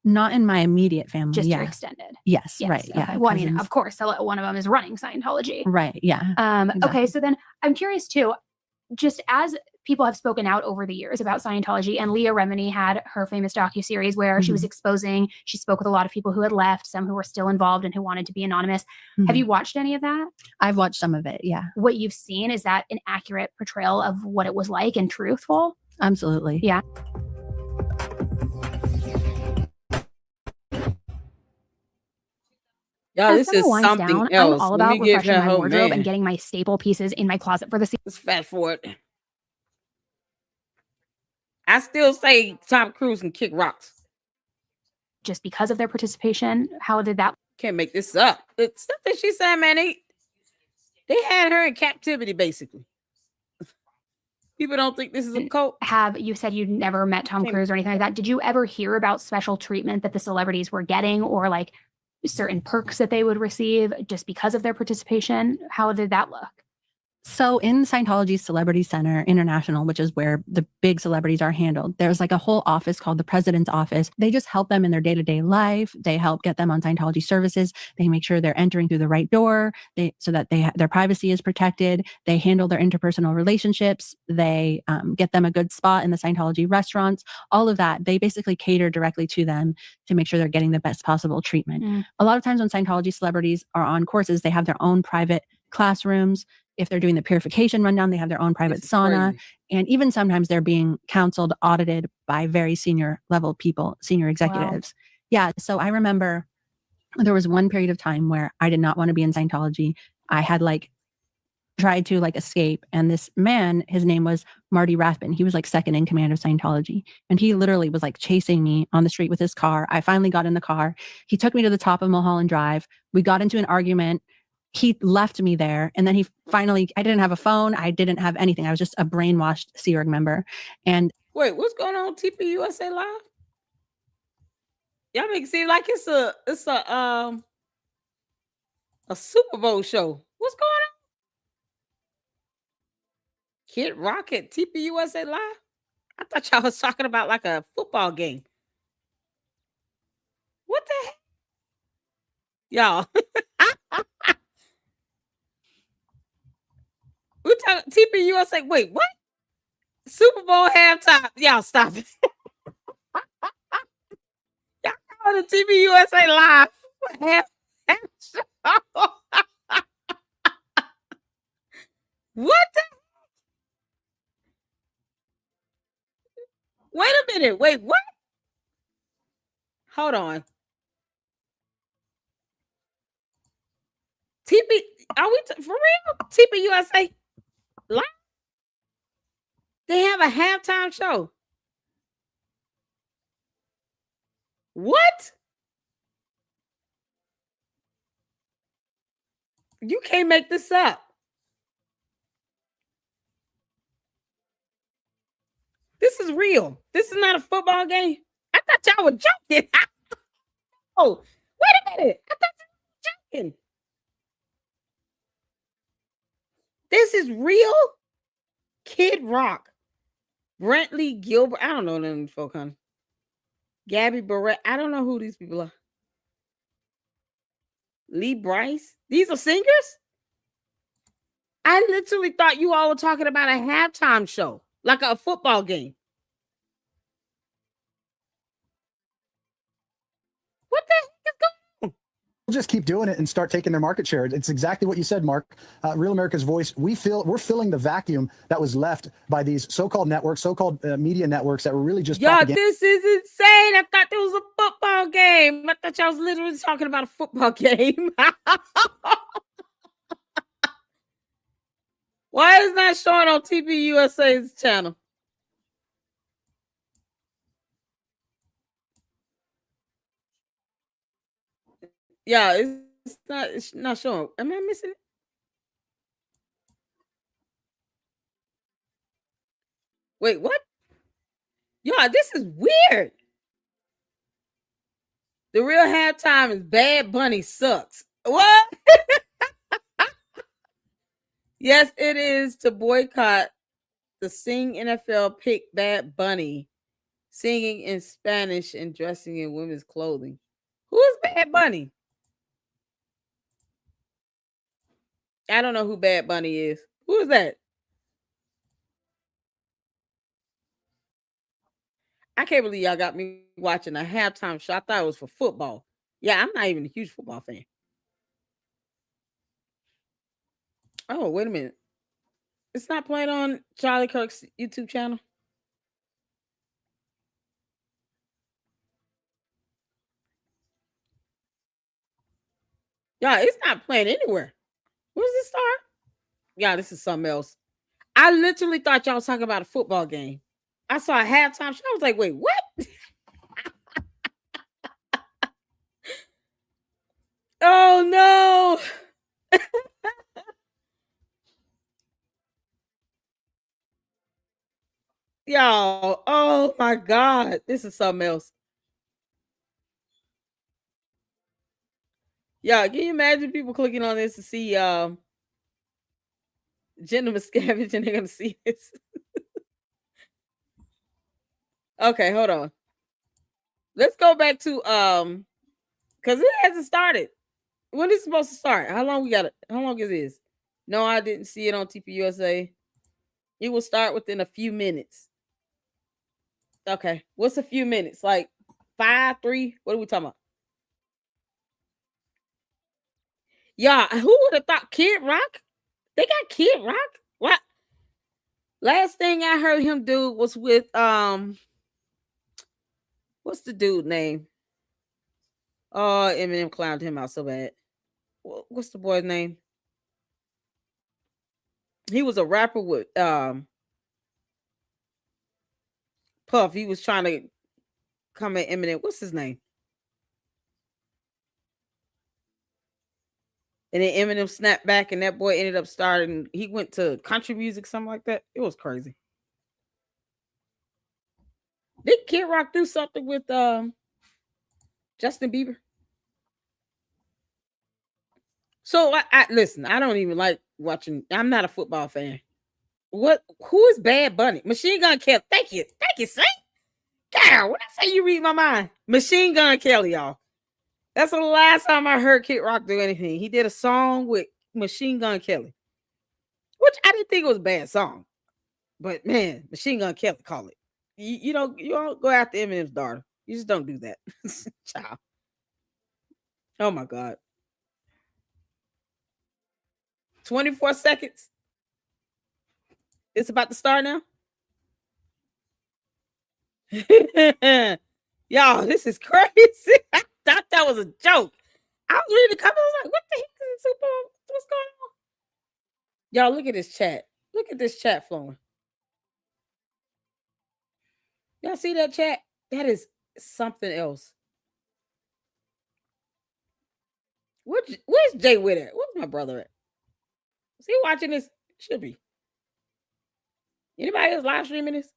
Not in my immediate family. Just your extended. Yes. Right. Okay. Yeah. Well, I mean, of course, one of them is running Scientology. Right. Yeah. Exactly. Okay. So then I'm curious too, just as people have spoken out over the years about Scientology, and Leah Remini had her famous docuseries where she was exposing, she spoke with a lot of people who had left, some who were still involved and who wanted to be anonymous. Have you watched any of that? I've watched some of it. Yeah. What you've seen, is that an accurate portrayal of what it was like and truthful? Absolutely. Yeah. Yo, this is something else. I'm all about refreshing my wardrobe and getting my staple pieces in my closet for the season. Let's fast forward. I still say Tom Cruise can kick rocks. Just because of their participation, how did that? Can't make this up. It's stuff that she said, man. They had her in captivity, basically. People don't think this is a cult. You said you never met Tom Cruise or anything like that. Did you ever hear about special treatment that the celebrities were getting, or like certain perks that they would receive just because of their participation? How did that look? So in Scientology's Celebrity Center International, which is where the big celebrities are handled, there's like a whole office called the President's Office. They just help them in their day-to-day life. They help get them on Scientology services. They make sure they're entering through the right door so that their privacy is protected. They handle their interpersonal relationships. They get them a good spot in the Scientology restaurants. All of that, they basically cater directly to them to make sure they're getting the best possible treatment. A lot of times when Scientology celebrities are on courses, they have their own private classrooms. If they're doing the purification rundown, they have their own private sauna. Crazy. And even sometimes they're being counseled, audited by very senior level people, senior executives. Wow. Yeah. So I remember there was one period of time where I did not want to be in Scientology. I had tried to escape. And this man, his name was Marty Rathbun. He was second in command of Scientology. And he literally was chasing me on the street with his car. I finally got in the car. He took me to the top of Mulholland Drive. We got into an argument. he left me there. And then I didn't have a phone. I didn't have anything. I was just a brainwashed Sea Org member. And wait, what's going on TPUSA Live? Y'all make it seem like it's a Super Bowl show. What's going on? Kid Rock at TPUSA Live? I thought y'all was talking about like a football game. What the heck? Y'all. We're talking TPUSA. Wait, what? Super Bowl halftime. Y'all stop it. Y'all call the TPUSA Live. What the? Wait a minute. Wait, what? Hold on. Are we for real? TPUSA Live? They have a halftime show. What? You can't make this up. This is real. This is not a football game. I thought y'all were joking. Oh, wait a minute. I thought y'all were joking. This is real. Kid Rock. Brentley Gilbert. I don't know them folk, honey. Gabby Barrett. I don't know who these people are. Lee Bryce. These are singers? I literally thought you all were talking about a halftime show, like a football game. What the heck is going on? We'll just keep doing it and start taking their market share. It's exactly what you said, Mark. Real America's Voice. We're filling the vacuum that was left by these so-called networks, so-called media networks that were really just propaganda. This is insane. I thought there was a football game. I thought y'all was literally talking about a football game. Why is it not showing on TPUSA's channel? Yeah, it's not showing. Am I missing it? Wait, what? Yeah, this is weird. The real halftime is Bad Bunny sucks. What? Yes, it is to boycott the Sing NFL pick Bad Bunny singing in Spanish and dressing in women's clothing. Who is Bad Bunny? I don't know who Bad Bunny is. Who is that? I can't believe y'all got me watching a halftime show. I thought it was for football. Yeah, I'm not even a huge football fan. Oh, wait a minute. It's not playing on Charlie Kirk's YouTube channel? Yeah, it's not playing anywhere. Where's this start? Yeah, this is something else. I literally thought y'all was talking about a football game. I saw a halftime show. I was like, wait, what? Oh, no. Y'all, oh my God. This is something else. Yeah, can you imagine people clicking on this to see Jenna Miscavige and they're gonna see this? Okay, hold on. Let's go back to because it hasn't started. When is it supposed to start? How long we got it? How long is this? No, I didn't see it on TPUSA. It will start within a few minutes. Okay, what's a few minutes? Like 5, 3? What are we talking about? Yeah, who would have thought Kid Rock? They got Kid Rock? What? Last thing I heard him do was with what's the dude name? Oh, Eminem clowned him out so bad. What's the boy's name? He was a rapper with Puff. He was trying to come at Eminem. What's his name? And then Eminem snapped back, and that boy ended up starting. He went to country music, something like that. It was crazy. Did Kid Rock do something with Justin Bieber? So I listen. I don't even like watching. I'm not a football fan. What? Who is Bad Bunny? Machine Gun Kelly. Thank you, Saint. God, when I say you read my mind, Machine Gun Kelly, y'all. That's the last time I heard Kid Rock do anything. He did a song with Machine Gun Kelly, which I didn't think it was a bad song. But man, Machine Gun Kelly call it. You don't go after Eminem's daughter. You just don't do that. Child. Oh my God. 24 seconds. It's about to start now. Y'all, this is crazy. I thought that was a joke. I was reading the comments. I was like, what the heck is this? What's going on? Y'all, look at this chat. Look at this chat flowing. Y'all see that chat? That is something else. Where's Jay with it? Where's my brother at? Is he watching this? Should be. Anybody else live streaming this?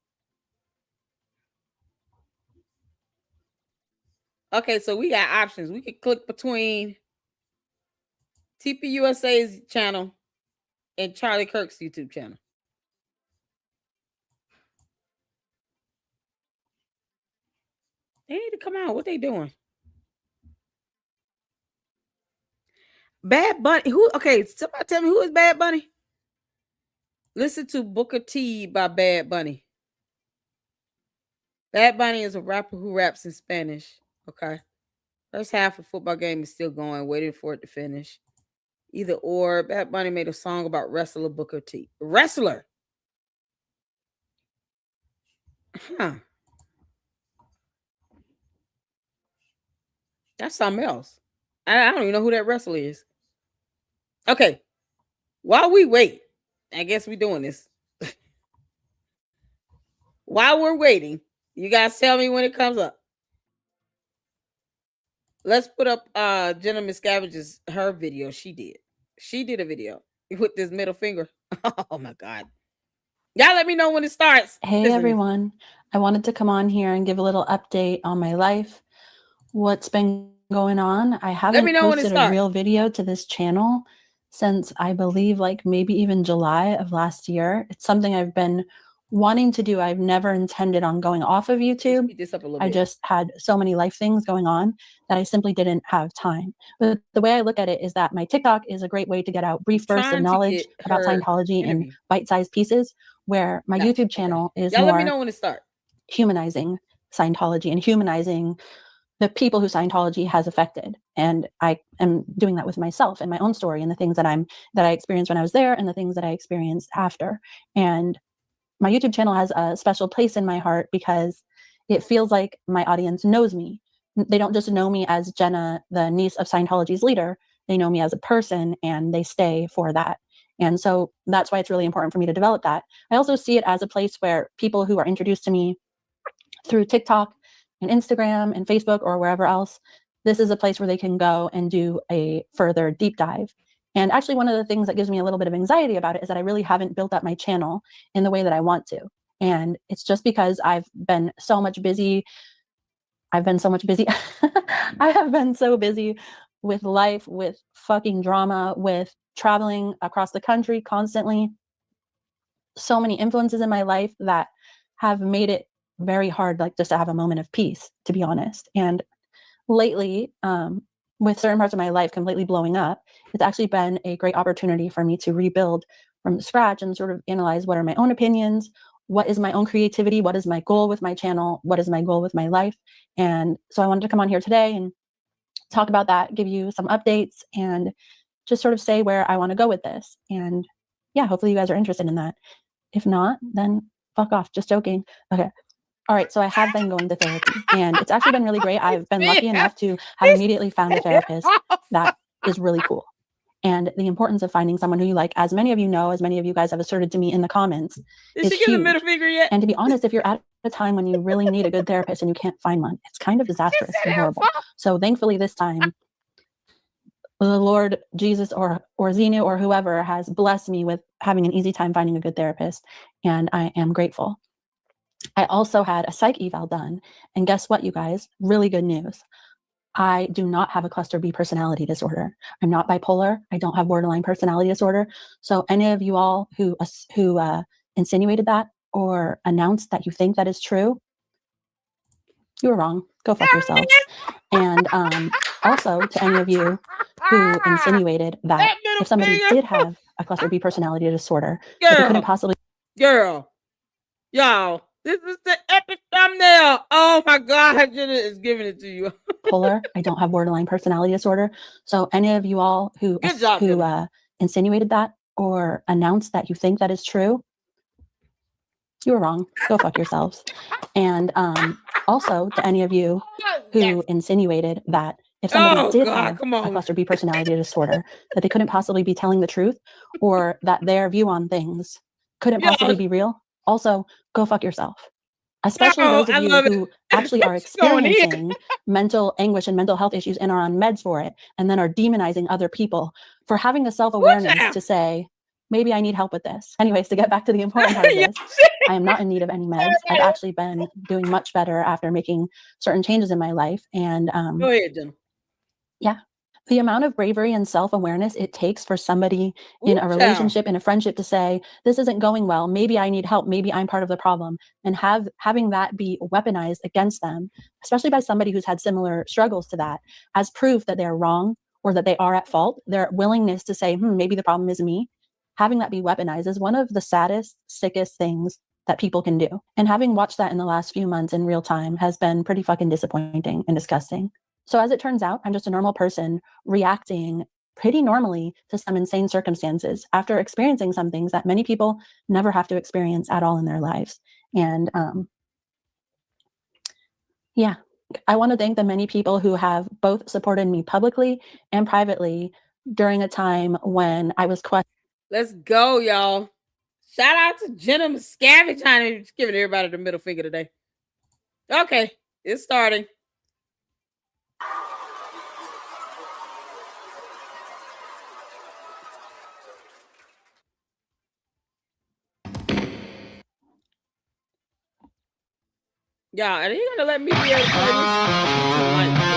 Okay, so we got options. We could click between TPUSA's channel and Charlie Kirk's YouTube channel. They need to come out. What they doing? Bad Bunny. Who? Okay, somebody tell me who is Bad Bunny. Listen to Booker T by Bad Bunny. Bad Bunny is a rapper who raps in Spanish. Okay. First half of football game is still going, waiting for it to finish. Either or. Bad Bunny made a song about wrestler Booker T. Wrestler. Huh. That's something else. I don't even know who that wrestler is. Okay. While we wait, I guess we're doing this. While we're waiting, you guys tell me when it comes up. Let's put up Jenna Miscavige's her video. She did a video with this middle finger. Oh my God. Y'all let me know when it starts. Hey everyone. I wanted to come on here and give a little update on my life. What's been going on? I haven't posted a real video to this channel since I believe like maybe even July of last year. It's something I've been wanting to do. I've never intended on going off of YouTube. I just had so many life things going on that I simply didn't have time. But the way I look at it is that my TikTok is a great way to get out brief bursts of knowledge about Scientology in bite-sized pieces, where my YouTube channel is more let me know when it starts. Humanizing Scientology and humanizing the people who Scientology has affected. And I am doing that with myself and my own story and the things that I experienced when I was there and the things that I experienced after. And my YouTube channel has a special place in my heart because it feels like my audience knows me. They don't just know me as Jenna, the niece of Scientology's leader. They know me as a person and they stay for that. And so that's why it's really important for me to develop that. I also see it as a place where people who are introduced to me through TikTok and Instagram and Facebook or wherever else, this is a place where they can go and do a further deep dive. And actually, one of the things that gives me a little bit of anxiety about it is that I really haven't built up my channel in the way that I want to. And it's just because I've been so much busy. I have been so busy with life, with fucking drama, with traveling across the country constantly. So many influences in my life that have made it very hard, like just to have a moment of peace, to be honest. And lately, with certain parts of my life completely blowing up, it's actually been a great opportunity for me to rebuild from scratch and sort of analyze what are my own opinions, what is my own creativity, what is my goal with my channel, what is my goal with my life. And so I wanted to come on here today and talk about that, give you some updates, and just sort of say where I want to go with this. And yeah, hopefully you guys are interested in that. If not, then fuck off. Just joking. Okay. All right, so I have been going to therapy, and it's actually been really great. I've been lucky enough to have immediately found a therapist that is really cool. And the importance of finding someone who you like, as many of you know, as many of you guys have asserted to me in the comments, is huge. The middle finger yet? And to be honest, if you're at a time when you really need a good therapist and you can't find one, it's kind of disastrous and horrible. So thankfully this time, the Lord Jesus or Xenu or whoever has blessed me with having an easy time finding a good therapist, and I am grateful. I also had a psych eval done, and guess what, you guys? Really good news. I do not have a cluster B personality disorder. I'm not bipolar. I don't have borderline personality disorder. So any of you all who insinuated that or announced that you think that is true, you were wrong. Go fuck yourselves. And also to any of you who insinuated that if somebody did have a cluster B personality disorder, that they couldn't possibly. Girl, y'all, this is the epic thumbnail. Oh my God, Jenna is giving it to you. Polar. I don't have borderline personality disorder. So any of you all who insinuated that or announced that you think that is true, you were wrong. Go fuck yourselves. And also to any of you who insinuated that if somebody did have a cluster B personality disorder, that they couldn't possibly be telling the truth or that their view on things couldn't possibly be real, also go fuck yourself. Especially those of you who actually are experiencing mental anguish and mental health issues and are on meds for it, and then are demonizing other people for having the self-awareness to say, maybe I need help with this. Anyways, to get back to the important part of this, I am not in need of any meds. I've actually been doing much better after making certain changes in my life. And go ahead, Jen. Yeah. The amount of bravery and self-awareness it takes for somebody in a relationship, in a friendship to say, this isn't going well, maybe I need help, maybe I'm part of the problem, and having that be weaponized against them, especially by somebody who's had similar struggles to that, as proof that they're wrong or that they are at fault. Their willingness to say, maybe the problem is me, having that be weaponized is one of the saddest, sickest things that people can do. And having watched that in the last few months in real time has been pretty fucking disappointing and disgusting. So as it turns out, I'm just a normal person reacting pretty normally to some insane circumstances after experiencing some things that many people never have to experience at all in their lives. And yeah, I want to thank the many people who have both supported me publicly and privately during a time when I was questioned. Let's go, y'all. Shout out to Jenna Miscavige. I'm just giving everybody the middle finger today. Okay, it's starting. Yeah, are you gonna let me be able to play this?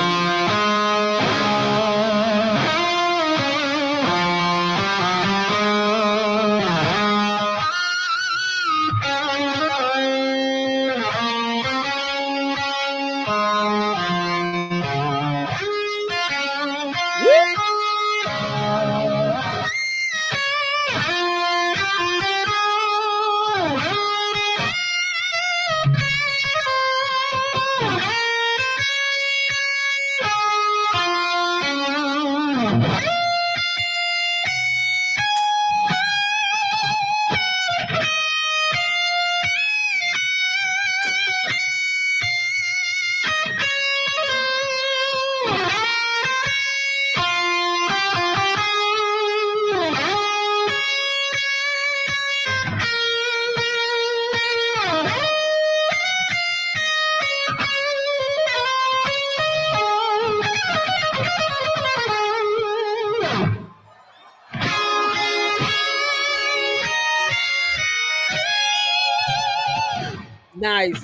Nice.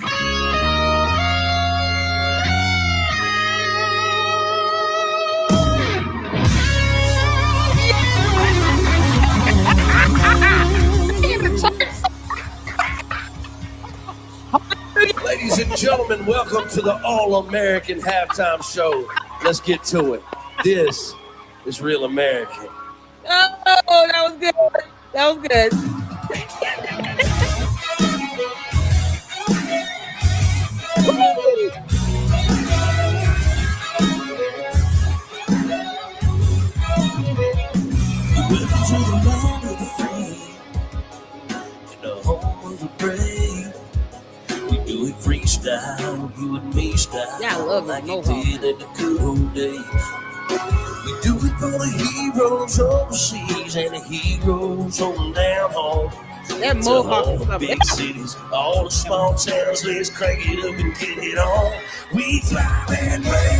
Ladies and gentlemen, welcome to the All-American Halftime Show. Let's get to it. This is Real American. Oh, that was good. That was good. Welcome to the land of the free, in the home of the brave. We do it freestyle, you and me style. Yeah, I love like it. it did in the good old days. We do it for the heroes overseas and the heroes on down home. That mohawk all the big cities, all the small towns, let's crank it up and get it on. We fly and rain,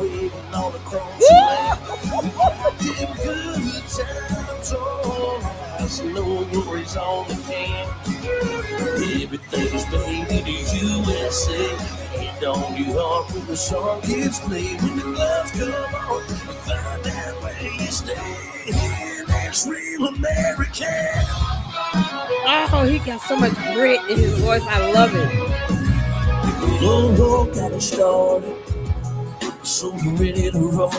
waving all across across the land. We got them good times all right. No worries on the can. Everything's made in the USA. And on your heart when the song gets played. When the gloves come on, you find out where you stay. And that's real American. Oh, he got so much grit in his voice. I love it. Oh, got it started. So you ready to roll?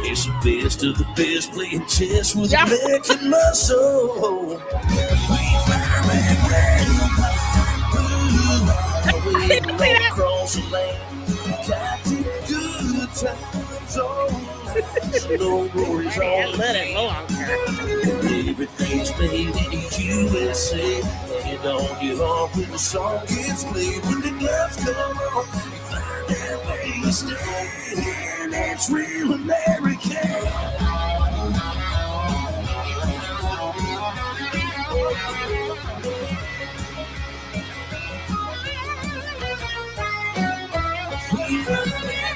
It's the best of the best, playing chess with American muscle. We fire and red, blue, waving across the land. Got the good times on. No worries on the everything's made in the USA. And on your heart when the song gets played. When the gloves come on, you find out where you stay. And that's real American.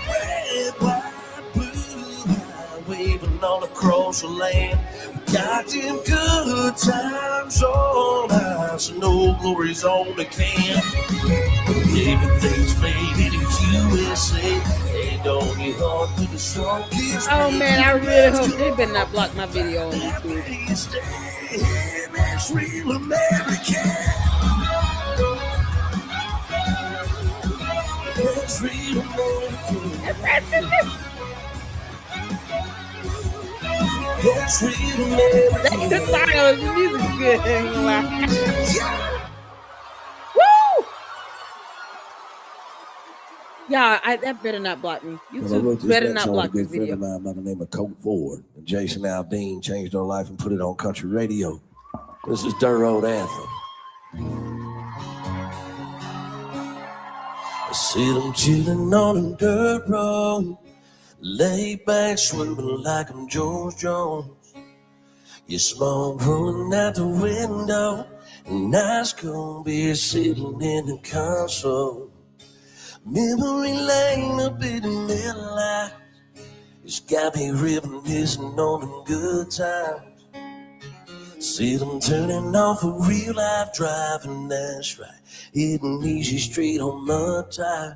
Red, white, blue, waving all across the land. We got them good times on us. No glory's on the can. Everything's made in the USA. And on your heart when the song gets Oh man, I really hope they better not block my video on YouTube. and that's real American. That's real American. That's real American. The style, the music's good. I ain't gonna lie. Woo! Yeah, that better not block me. YouTube better not block this video. Friend of mine by the name of Colt Ford and Jason Aldean changed her life and put it on country radio. This is Dirt Road Anthem. I see them chilling on a dirt road, laid back, swimming like I'm George Jones. Your smoke rolling out the window, and nice cold beer sitting in the console. Memory lane up in the middle light. It's got me reminiscing on them good times. See them turning off a real life driving, that's right. Hitting easy street on mud tires.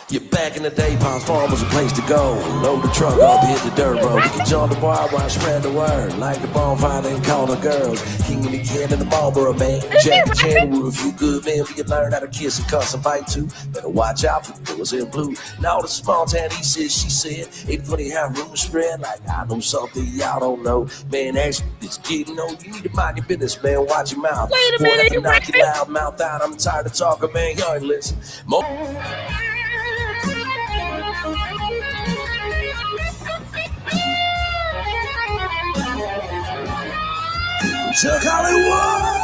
Yeah, back in the day, Palms Farm was a place to go. Load the truck up, hit the dirt road. You can join the bar while I spread the word. Like the bonfire, then call the girls. King of the kid and the Marlboro man. Jack the Channel, a few good men. We can learn how to kiss and cuss and fight too. Better watch out for the girls in blue. Now the small town, he said, she said. Ain't funny how rumors spread. Like I know something y'all don't know. Man, actually, it's getting old. You need to mind your business, man. Watch your mouth. Wait a minute, you knock your loud mouth out. I'm tired of talking, man. Y'all ain't listen. Chuck Hollywood.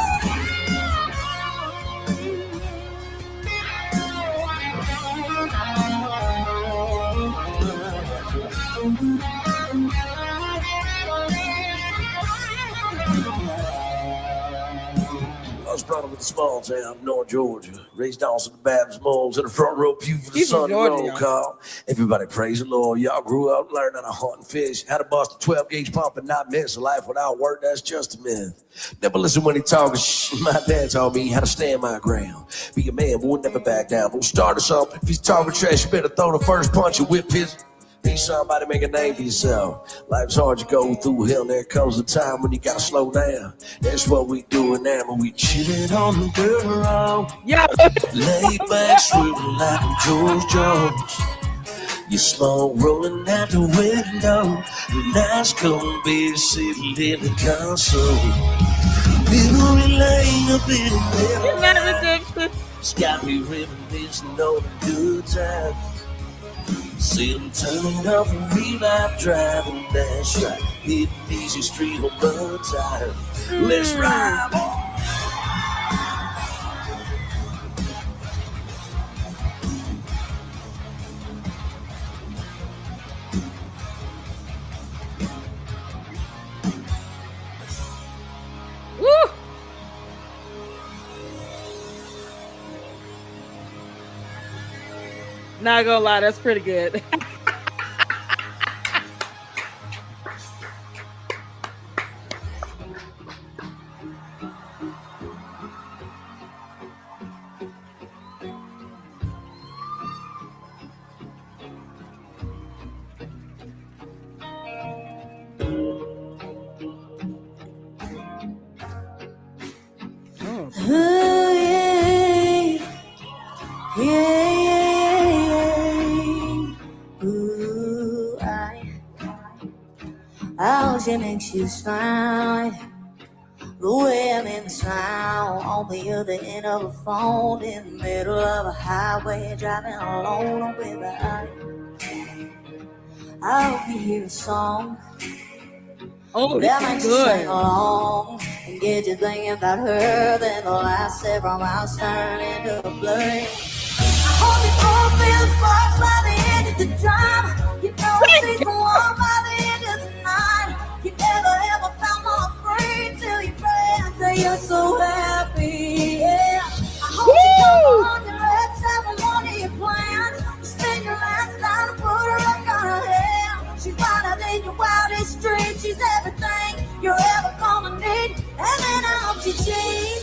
I was brought up in a small town, North Georgia. Raised also the Baptist moles in the front row pew for the Sunday roll call. Everybody praise the Lord. Y'all grew up, learned how to hunt and fish. How to bust a 12-gauge pump and not miss. A life without work, that's just a myth. Never listen when he talking shit. My dad taught me how to stand my ground. Be a man, but we'll never back down. We'll start us up. If he's talking trash, you better throw the first punch and whip his. Be somebody, make a name for yourself. Life's hard, you go through hell. There comes a time when you gotta slow down. That's what we doing now, when we chillin' on the dirt road. Yeah. Lay back, swimming like I'm George Jones. Your smoke rolling out the window. Nice cold beer sitting in the console. Memory lane up in the middle. It's got me reminiscing on the good times. See them turning off a real life driving, that's right. Hitting easy street on mud tires. Let's ride, boy. Not gonna lie, that's pretty good. How she makes you smile, the way I make me smile on the other end of a phone in the middle of a highway, driving alone with the eye. I hope you hear a song that makes you sing along and get you thinking about her. Then the last several miles turn into a blur. I hope you all feel sparks by the end of the drive. You know she's the one by the end of the night. You never ever felt more free till your friends say you're so happy. Yeah, I hope you come on your legs every one of your plans. You spend your last night and put her up on her hand. She's wider than your wildest dreams. She's everything you're ever gonna need. And then I hope you cheat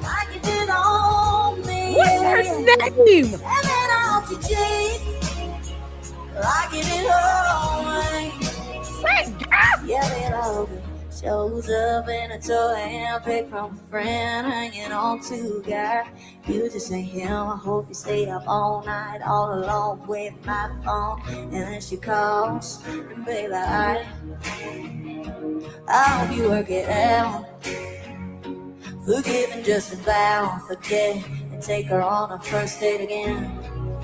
like you did on me. What's her name? And then I hope you cheat like you did on me. Yeah, then I hope it shows up in a toy handpicked from a friend, hanging on to a guy. You just ain't him. I hope you stay up all night, all alone with my phone. And then she calls, and baby, I hope you work it out. Forgive and just vow, forget, and take her on a first date again.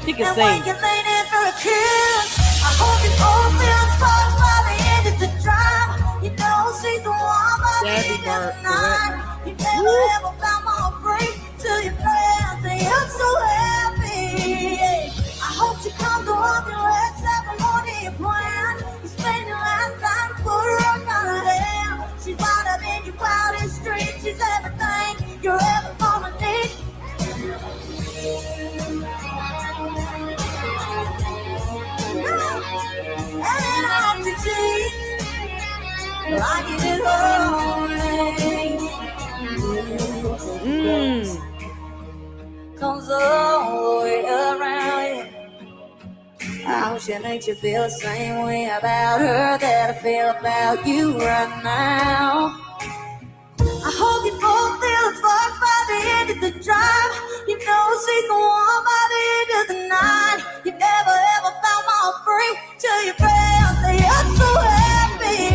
She can and sing. when you're laying for a kiss, I hope you all feel sparks by the end of the drive. You know she's the one by the end of the night. You never ever found more free till your friends say you're so happy. I hope she comes along your legs every morning you plan. You spend your last time to put her up on her hand. She's wider than your wildest dreams. She's everything you're ever gonna need. And then I hope you cheat like you did always. Comes all the way around you. I hope she makes you feel the same way about her that I feel about you right now. I hope you both feel the sparks by the end of the drive. You know she's the one by the end of the night. You never ever felt more free till your friends say you're so happy.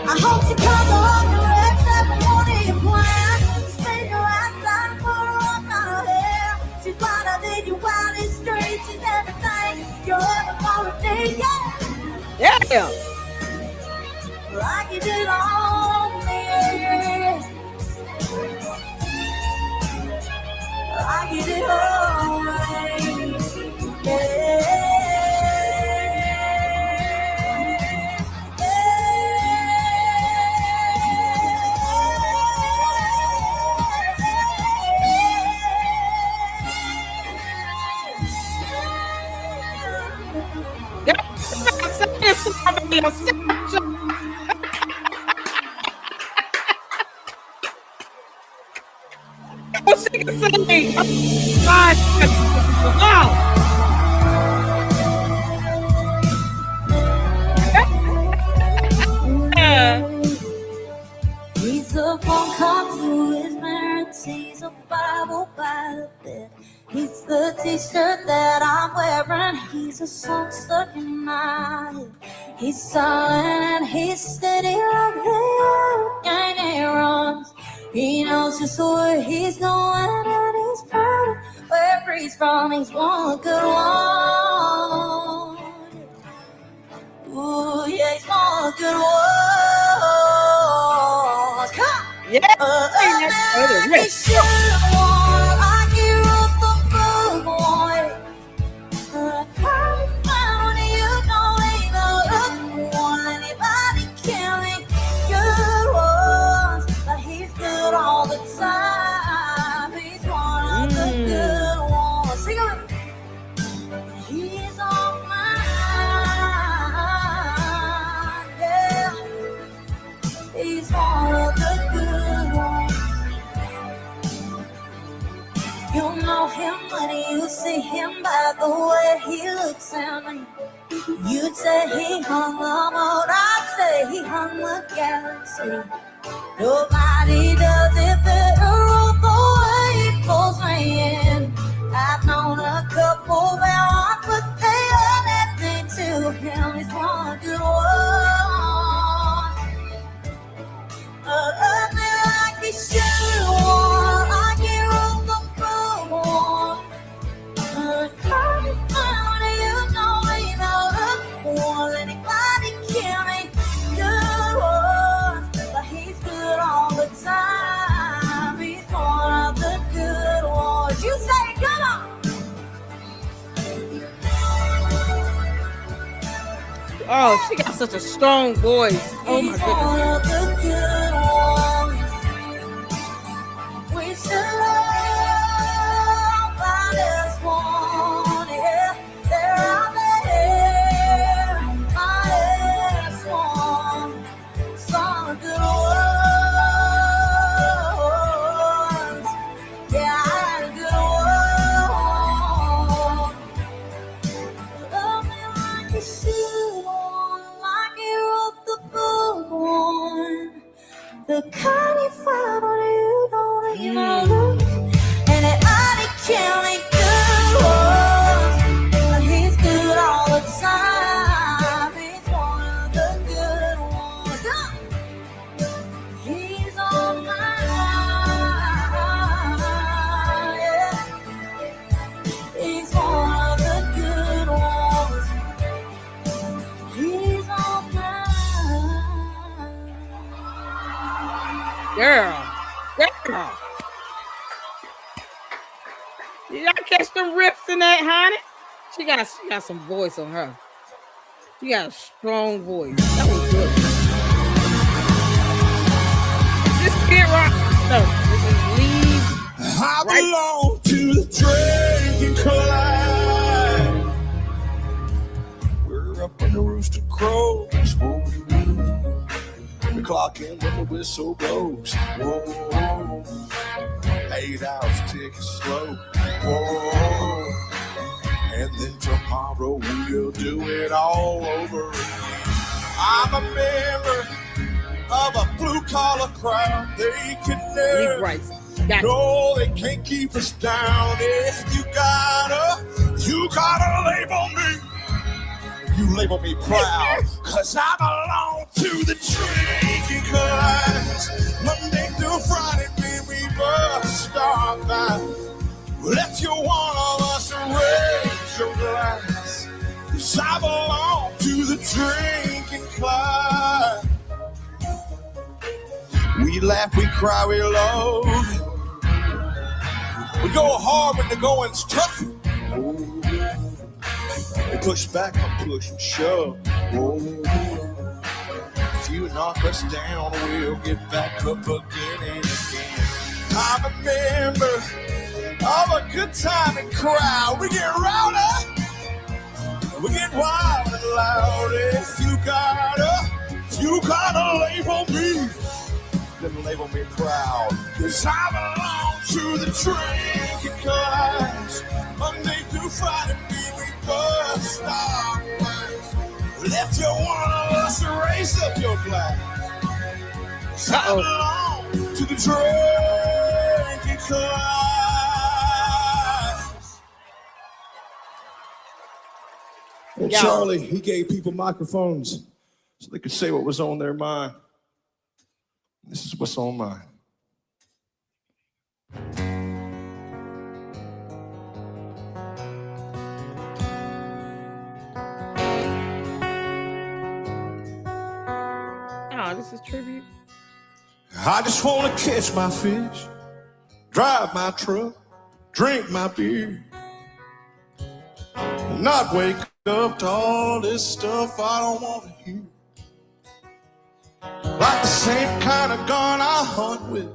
I hope she comes along your legs every morning you plan. Spend your last time, put her up on her hair. She's wider than your wildest dreams. She's everything you're ever gonna need. Yeah. Like you did on me. Like you did always. Oh, she can sing. God. Wow. He's a phone call to his parents. He's a Bible by the bed. He's the t-shirt that I'm wearing. He's a song stuck in my head. He's silent and he's steady like the hurricane he runs. He knows just where he's going and he's proud of where he's from. He's one good one. Ooh, yeah, he's one good one. Come on. Yeah. He should have won like he wrote the book, boy. When you don't even look for anybody killing good ones, but he's good all the time. He's one of the good ones. Sing it. When you see him by the way he looks at me, you'd say he hung the moon, I'd say he hung the galaxy. Nobody does it better the way he pulls me in. I've known a couple that once, but they owe nothing to him. He's one good one. Love me like he should want, like he wrote the book. Can't you find you know he look more than anybody can be good one, but he's good all the time. He's one of the good ones. You say, come on. Oh, she got such a strong voice. Oh my goodness. We should love by this one. Yeah, they're out there. My this one. Some good ones. Yeah, I had a good one. Love me like you should. The kind you find when you don't even look, and it only can be good ones, but he's good all the time. He's one of the good ones. He's on mine, yeah. He's one of the good ones. He's on mine. Girl. Y'all catch them riffs in that, honey? She got some voice on her. She got a strong voice. That was good. This Kid Rock. No, this is Leave. I belong to the drinking club. We're up when the rooster crows. The clock in when the whistle blows. Whoa, 8 hours ticking slow. Whoa, and then tomorrow we'll do it all over again. I'm a member of a blue-collar crowd. They can never, no, they can't keep us down. If you gotta label me. You label me proud, cause I belong to the drinking class. Monday through Friday, man, we bust our back. Let you one of us raise your glass, cause I belong to the drinking class. We laugh, we cry, we love. We go hard when the going's tough. We push back and push and shove. Whoa. If you knock us down, we'll get back up again and again. I'm a member of a good time and crowd. We get rowdy, we get wild and loud. If you gotta label me, then label me proud. Cause I belong to the drinking class. Monday through Friday, we bust our glass. Left you one of us to raise up your glass. I belong to the drinking class. Well, Charlie, he gave people microphones so they could say what was on their mind. This is what's on mine. This is tribute. I just want to catch my fish, drive my truck, drink my beer, and not wake up to all this stuff I don't want to hear. Like the same kind of gun I hunt with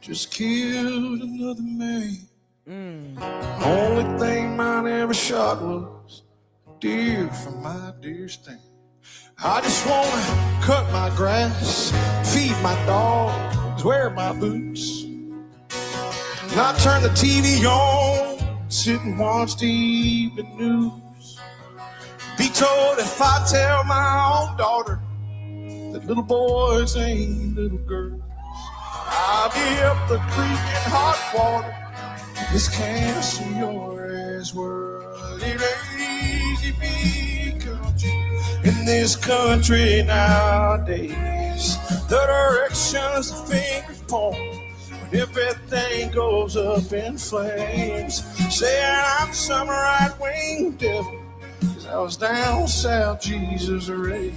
just killed another man. Only thing mine ever shot was deer from my deer stand. I just want to cut my grass, feed my dogs, wear my boots, not turn the TV on sit and watch the evening news. Be told if I tell my own daughter that little boys ain't little girls, I'll be up the creek in hot water. This can't see your ass world. It ain't easy being country in this country nowadays. The directions the fingers point when everything goes up in flames. Saying I'm some right-wing devil, 'cause I was down south, Jesus raised.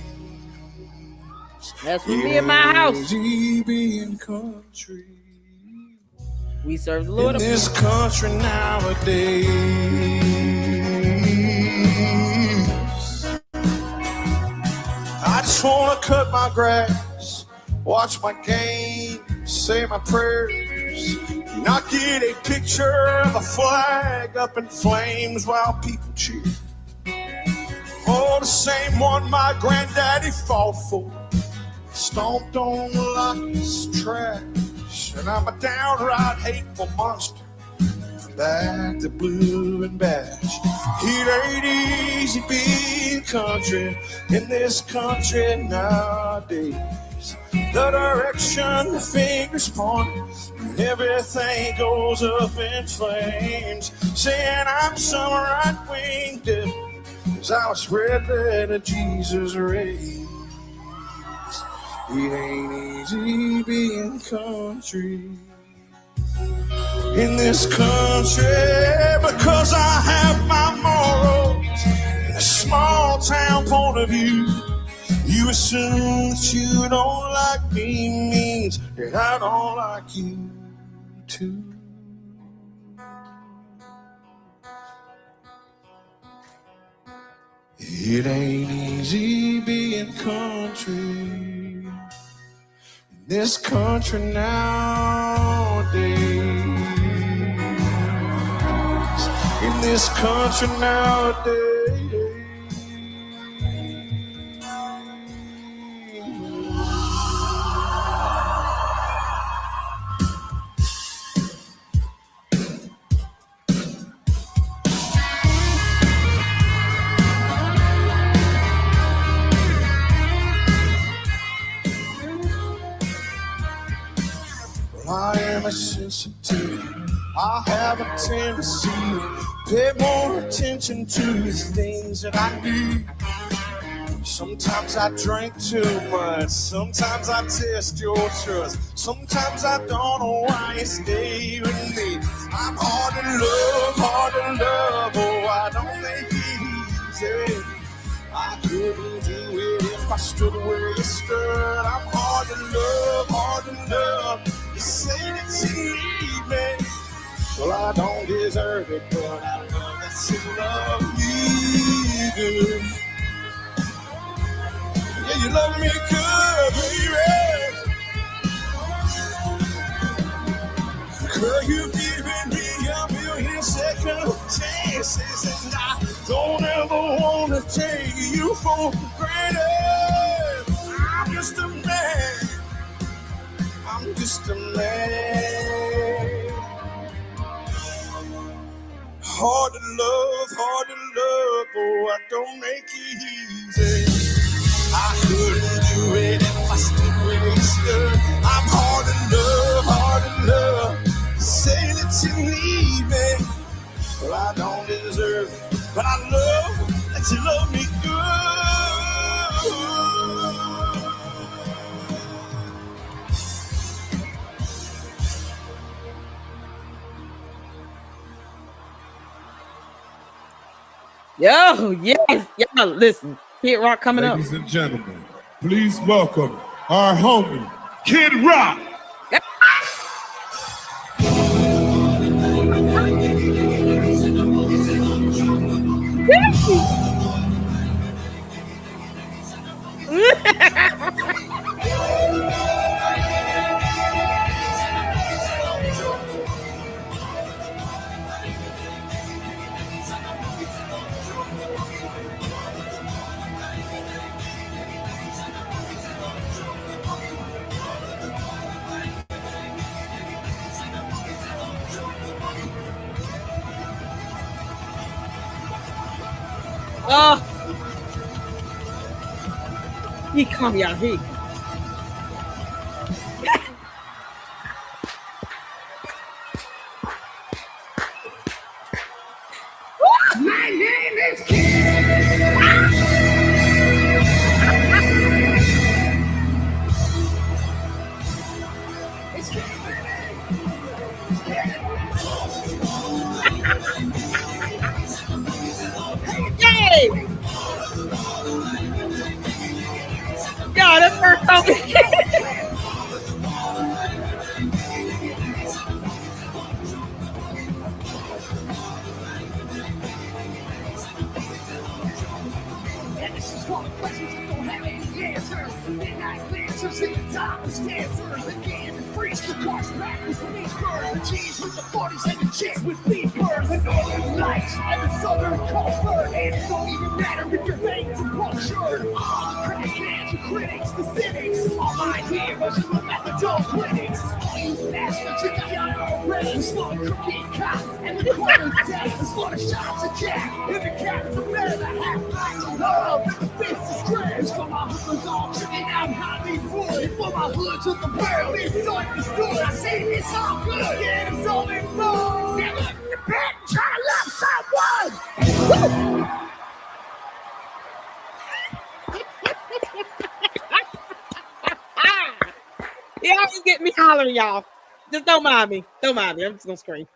That's with me in my house. Being country. We serve the Lord in this country nowadays. I just want to cut my grass, watch my game, say my prayers, not get a picture of a flag up in flames while people cheer. Oh, the same one my granddaddy fought for, stomped on like his trash. And I'm a downright hateful monster, back to blue and bash. It ain't easy being country in this country nowadays. The direction the fingers point, and everything goes up in flames. Saying I'm some right-wing devil, 'cause I was red letter Jesus raised. It ain't easy being country in this country, because I have my morals and a small town point of view. You assume that you don't like me means that I don't like you too. It ain't easy being country this country nowadays. In this country nowadays. I am a sensitive. I have a tendency to pay more attention to the things that I need. Sometimes I drink too much. Sometimes I test your trust. Sometimes I don't know why you stay with me. I'm hard to love. Oh, I don't make it easy. I couldn't do it if I stood where you stood. I'm hard to love. You say that you need me. Well, I don't deserve it, but I love that you love me good. Yeah, you love me good, baby. Girl, you've given me a million second chances, and I don't ever want to take you for granted. I'm just a man. I'm just a man. Hard to love, oh, I don't make it easy. I couldn't do it if I stood where you stood. I'm hard to love. Say that you need me. Well, I don't deserve it, but I love that you love me good. Yo, yes, y'all listen. Kid Rock coming up. Ladies and gentlemen, please welcome our homie, Kid Rock. He come, y'all. He. My name is Kid. It's Kid, Hey! Y'all, that first time. The cars back with beef burn, the cheese with the 40s and the chicks with beef burn, the northern lights and the southern coast burn, and it don't even matter if your veins are punctured. Crackheads, the critics, the cynics, all my heroes in the methadone clinics. All you bastards in the IRA, slow cookie cop, and the corner death is for the shots of Jack. And the cats are better, the half-blacks of love, and the fist is strands. For my hookers all checking out Hollywood, for my hoods of the world, it's understood. I say it's all good, yeah, it's all in fun. Now get in the bed and try to love someone. Woo! Y'all just get me hollering, y'all. Just don't mind me. Don't mind me. I'm just gonna scream.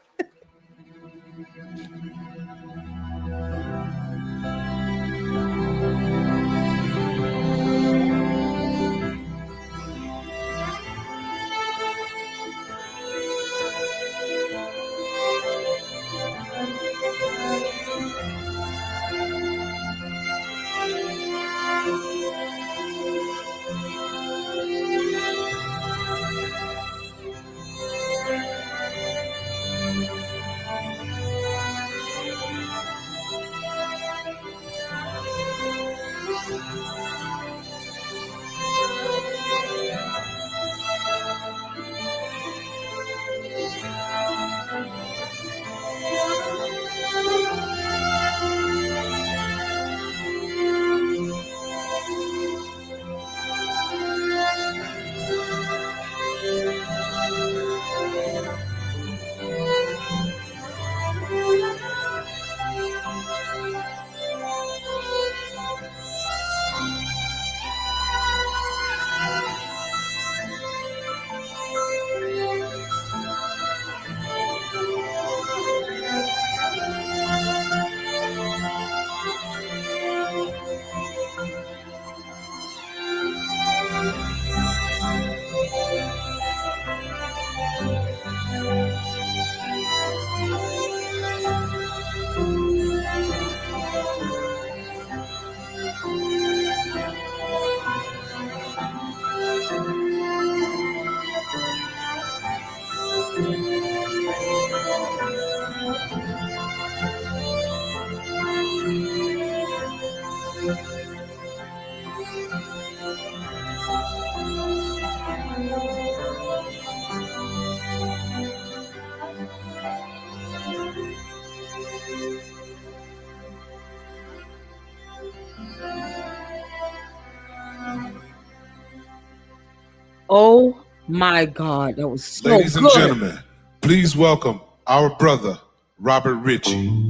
Oh my God, that was so Ladies good. and gentlemen, please welcome our brother, Robert Ritchie.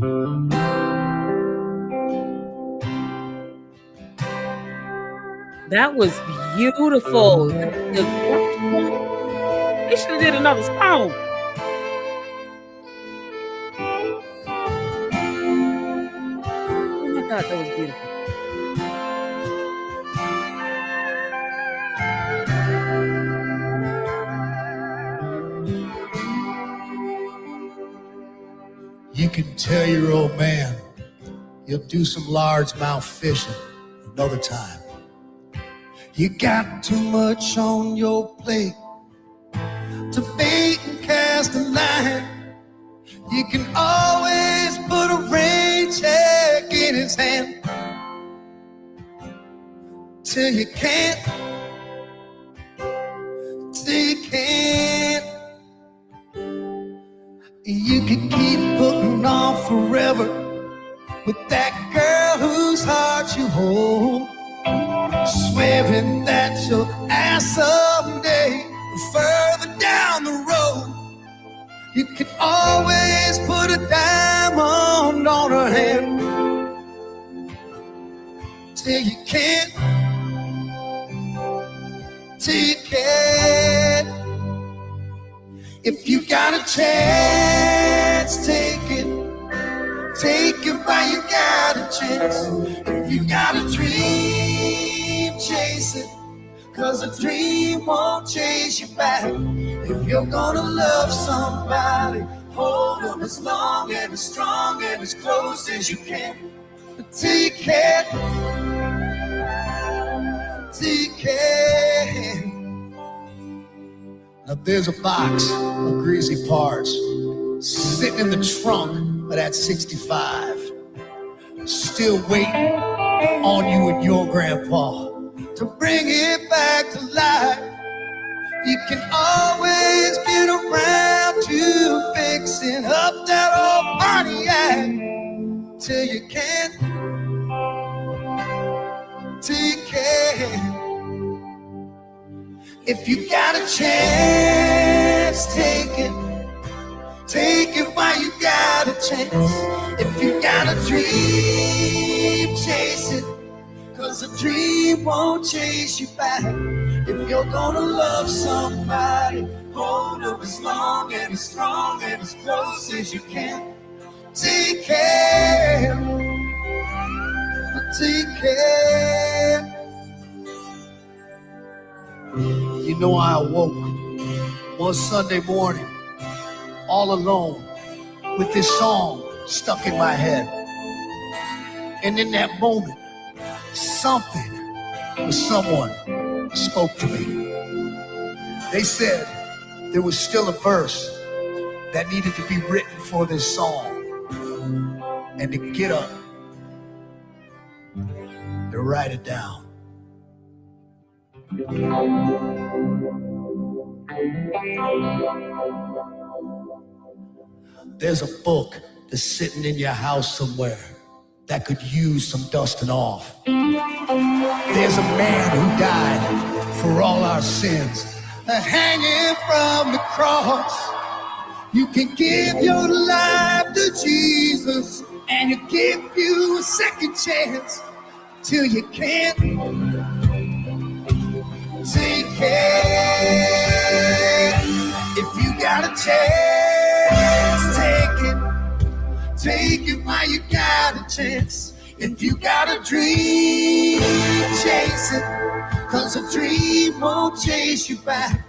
That was beautiful. They should have did another song. Oh my God, that was beautiful. You can tell your old man you'll do some largemouth fishing another time. You got too much on your plate to bait and cast a line. You can always put a rain check in his hand till you can't, till you can't. You can keep putting on forever with that girl who's Hoping that you'll ask someday, further down the road. You can always put a diamond on her hand till you can't, till you can't. If you got a chance, take it. Take it while you got a chance. If you got a dream, chase it. 'Cause a dream won't chase you back. If you're gonna love somebody, hold them as long and as strong and as close as you can. Till you can, till you can. Now there's a box of greasy parts sitting in the trunk of that 65, still waiting on you and your grandpa to bring it back to life. You can always get around to fixing up that old Pontiac till you can't, till you can't. If you got a chance, take it. Take it while you got a chance. If you got a dream, chase it. 'Cause a dream won't chase you back. If you're gonna love somebody, hold them as long and as strong and as close as you can. Till you can, till you can. You know, I awoke one Sunday morning all alone with this song stuck in my head. And in that moment, something or someone spoke to me. They said there was still a verse that needed to be written for this song, and to get up and write it down. There's a book that's sitting in your house somewhere that could use some dusting off. There's a man who died for all our sins, hanging from the cross. You can give your life to Jesus, and He'll give you a second chance till you can't, till you can't. If you got a chance, take it. Take it while you got a chance. If you got a dream, chase it. 'Cause a dream won't chase you back.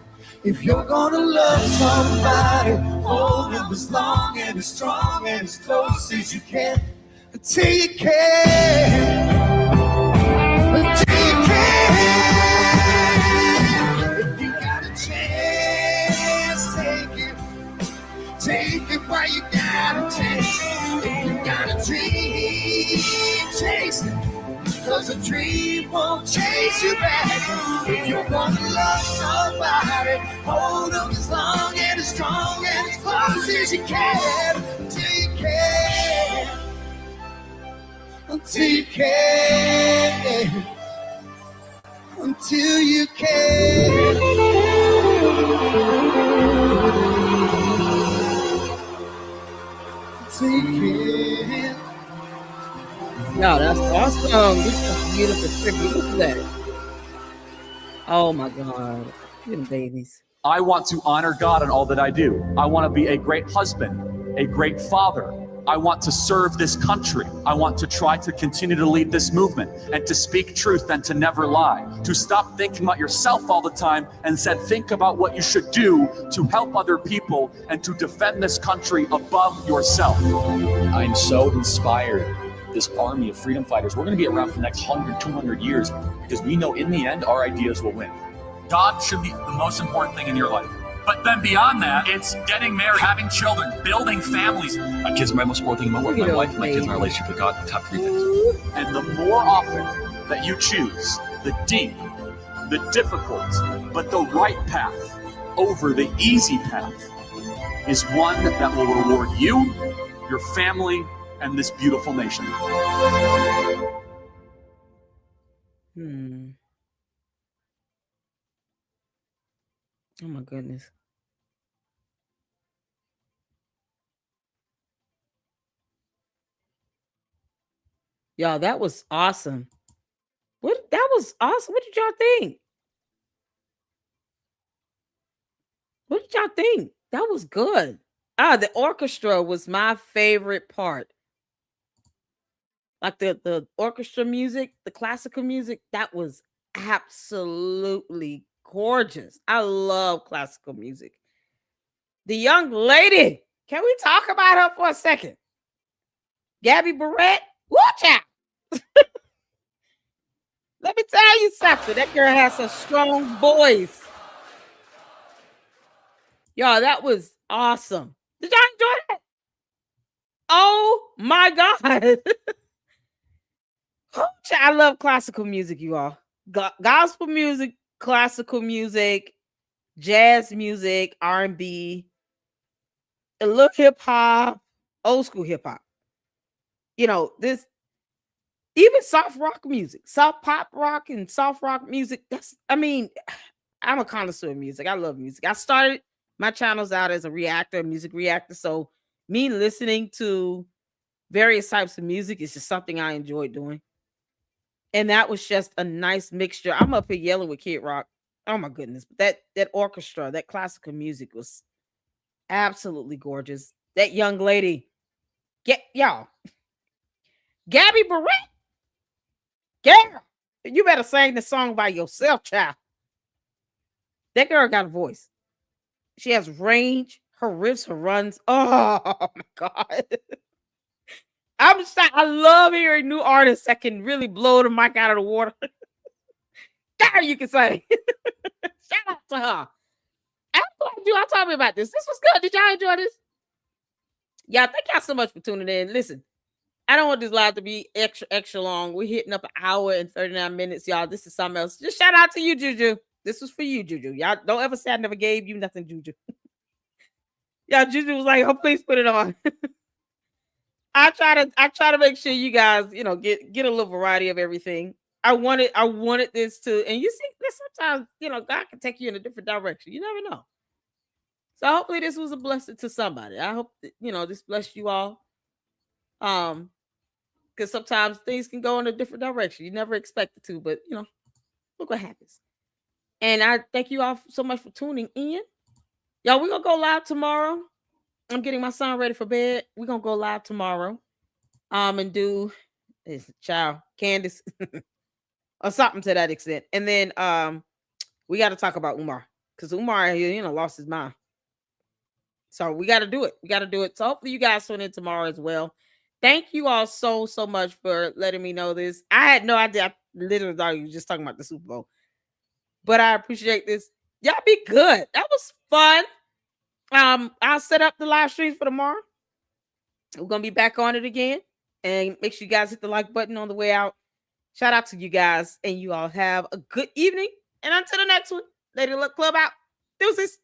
If you're gonna love somebody, hold them as long and as strong and as close as you can. Until you can, until you can. If you got a chance, take it. Take it while you got a chance. If you got a dream, chase it. 'Cause a dream won't chase you back. If you wanna love somebody, hold them as long and as strong and as close as you can. Until you can, until you can, until you can. No, that's awesome. This is a beautiful tribute. Look at that. Oh my God. Them babies. I want to honor God in all that I do. I want to be a great husband, a great father. I want to serve this country. I want to try to continue to lead this movement and to speak truth and to never lie. To stop thinking about yourself all the time and instead think about what you should do to help other people and to defend this country above yourself. I'm so inspired. This army of freedom fighters, we're going to be around for the next 100, 200 years because we know in the end our ideas will win. God should be the most important thing in your life. But then beyond that, it's getting married, having children, building families. My kids are my most important thing in my life. My wife, my kids, my relationship with God, the top 3 things. And the more often that you choose the deep, the difficult, but the right path over the easy path is one that will reward you, your family, and this beautiful nation. Oh my goodness. Y'all, that was awesome. That was awesome. What did y'all think? What did y'all think? That was good. The orchestra was my favorite part. Like the orchestra music, the classical music, that was absolutely gorgeous. I love classical music. The young lady, can we talk about her for a second? Gabby Barrett, watch out. Let me tell you something. That girl has a strong voice. Y'all, that was awesome. Did y'all enjoy that? Oh my God. I love classical music, you all. Gospel music, classical music, jazz music, R&B, a little hip hop, old school hip hop. This even soft rock music, soft pop rock and soft rock music. I'm a connoisseur of music. I love music. I started my channels out as a music reactor. So me listening to various types of music is just something I enjoy doing. And that was just a nice mixture. I'm up here yelling with Kid Rock. Oh my goodness. But that orchestra, that classical music was absolutely gorgeous. That young lady, y'all, Gabby Barrett, girl, you better sing the song by yourself, child. That girl got a voice. She has range. Her riffs, her runs. Oh my God. I love hearing new artists that can really blow the mic out of the water. God, you can say. Shout out to her. Y'all talk me about this. This was good. Did y'all enjoy this? Y'all, thank y'all so much for tuning in. Listen, I don't want this live to be extra long. We're hitting up an hour and 39 minutes, y'all. This is something else. Just shout out to you, Juju. This was for you, Juju. Y'all don't ever say I never gave you nothing, Juju. Y'all, Juju was like, oh, please put it on. I try to make sure you guys, get a little variety of everything. I wanted this to, and you see that sometimes, God can take you in a different direction. You never know. So hopefully this was a blessing to somebody. I hope that, this blessed you all. Because sometimes things can go in a different direction. You never expect it to, but look what happens. And I thank you all so much for tuning in. Y'all, we're gonna go live tomorrow. I'm getting my son ready for bed. We're gonna go live tomorrow. And do this child Candace or something to that extent. And then we got to talk about Umar. Because Umar, lost his mind. So we got to do it. We got to do it. So hopefully you guys tune in tomorrow as well. Thank you all so much for letting me know this. I had no idea. I literally thought you were just talking about the Super Bowl. But I appreciate this. Y'all be good. That was fun. I'll set up the live stream for tomorrow. We're going to be back on it again. And make sure you guys hit the like button on the way out. Shout out to you guys. And you all have a good evening. And until the next one, Lady Luck Club out. Deuces.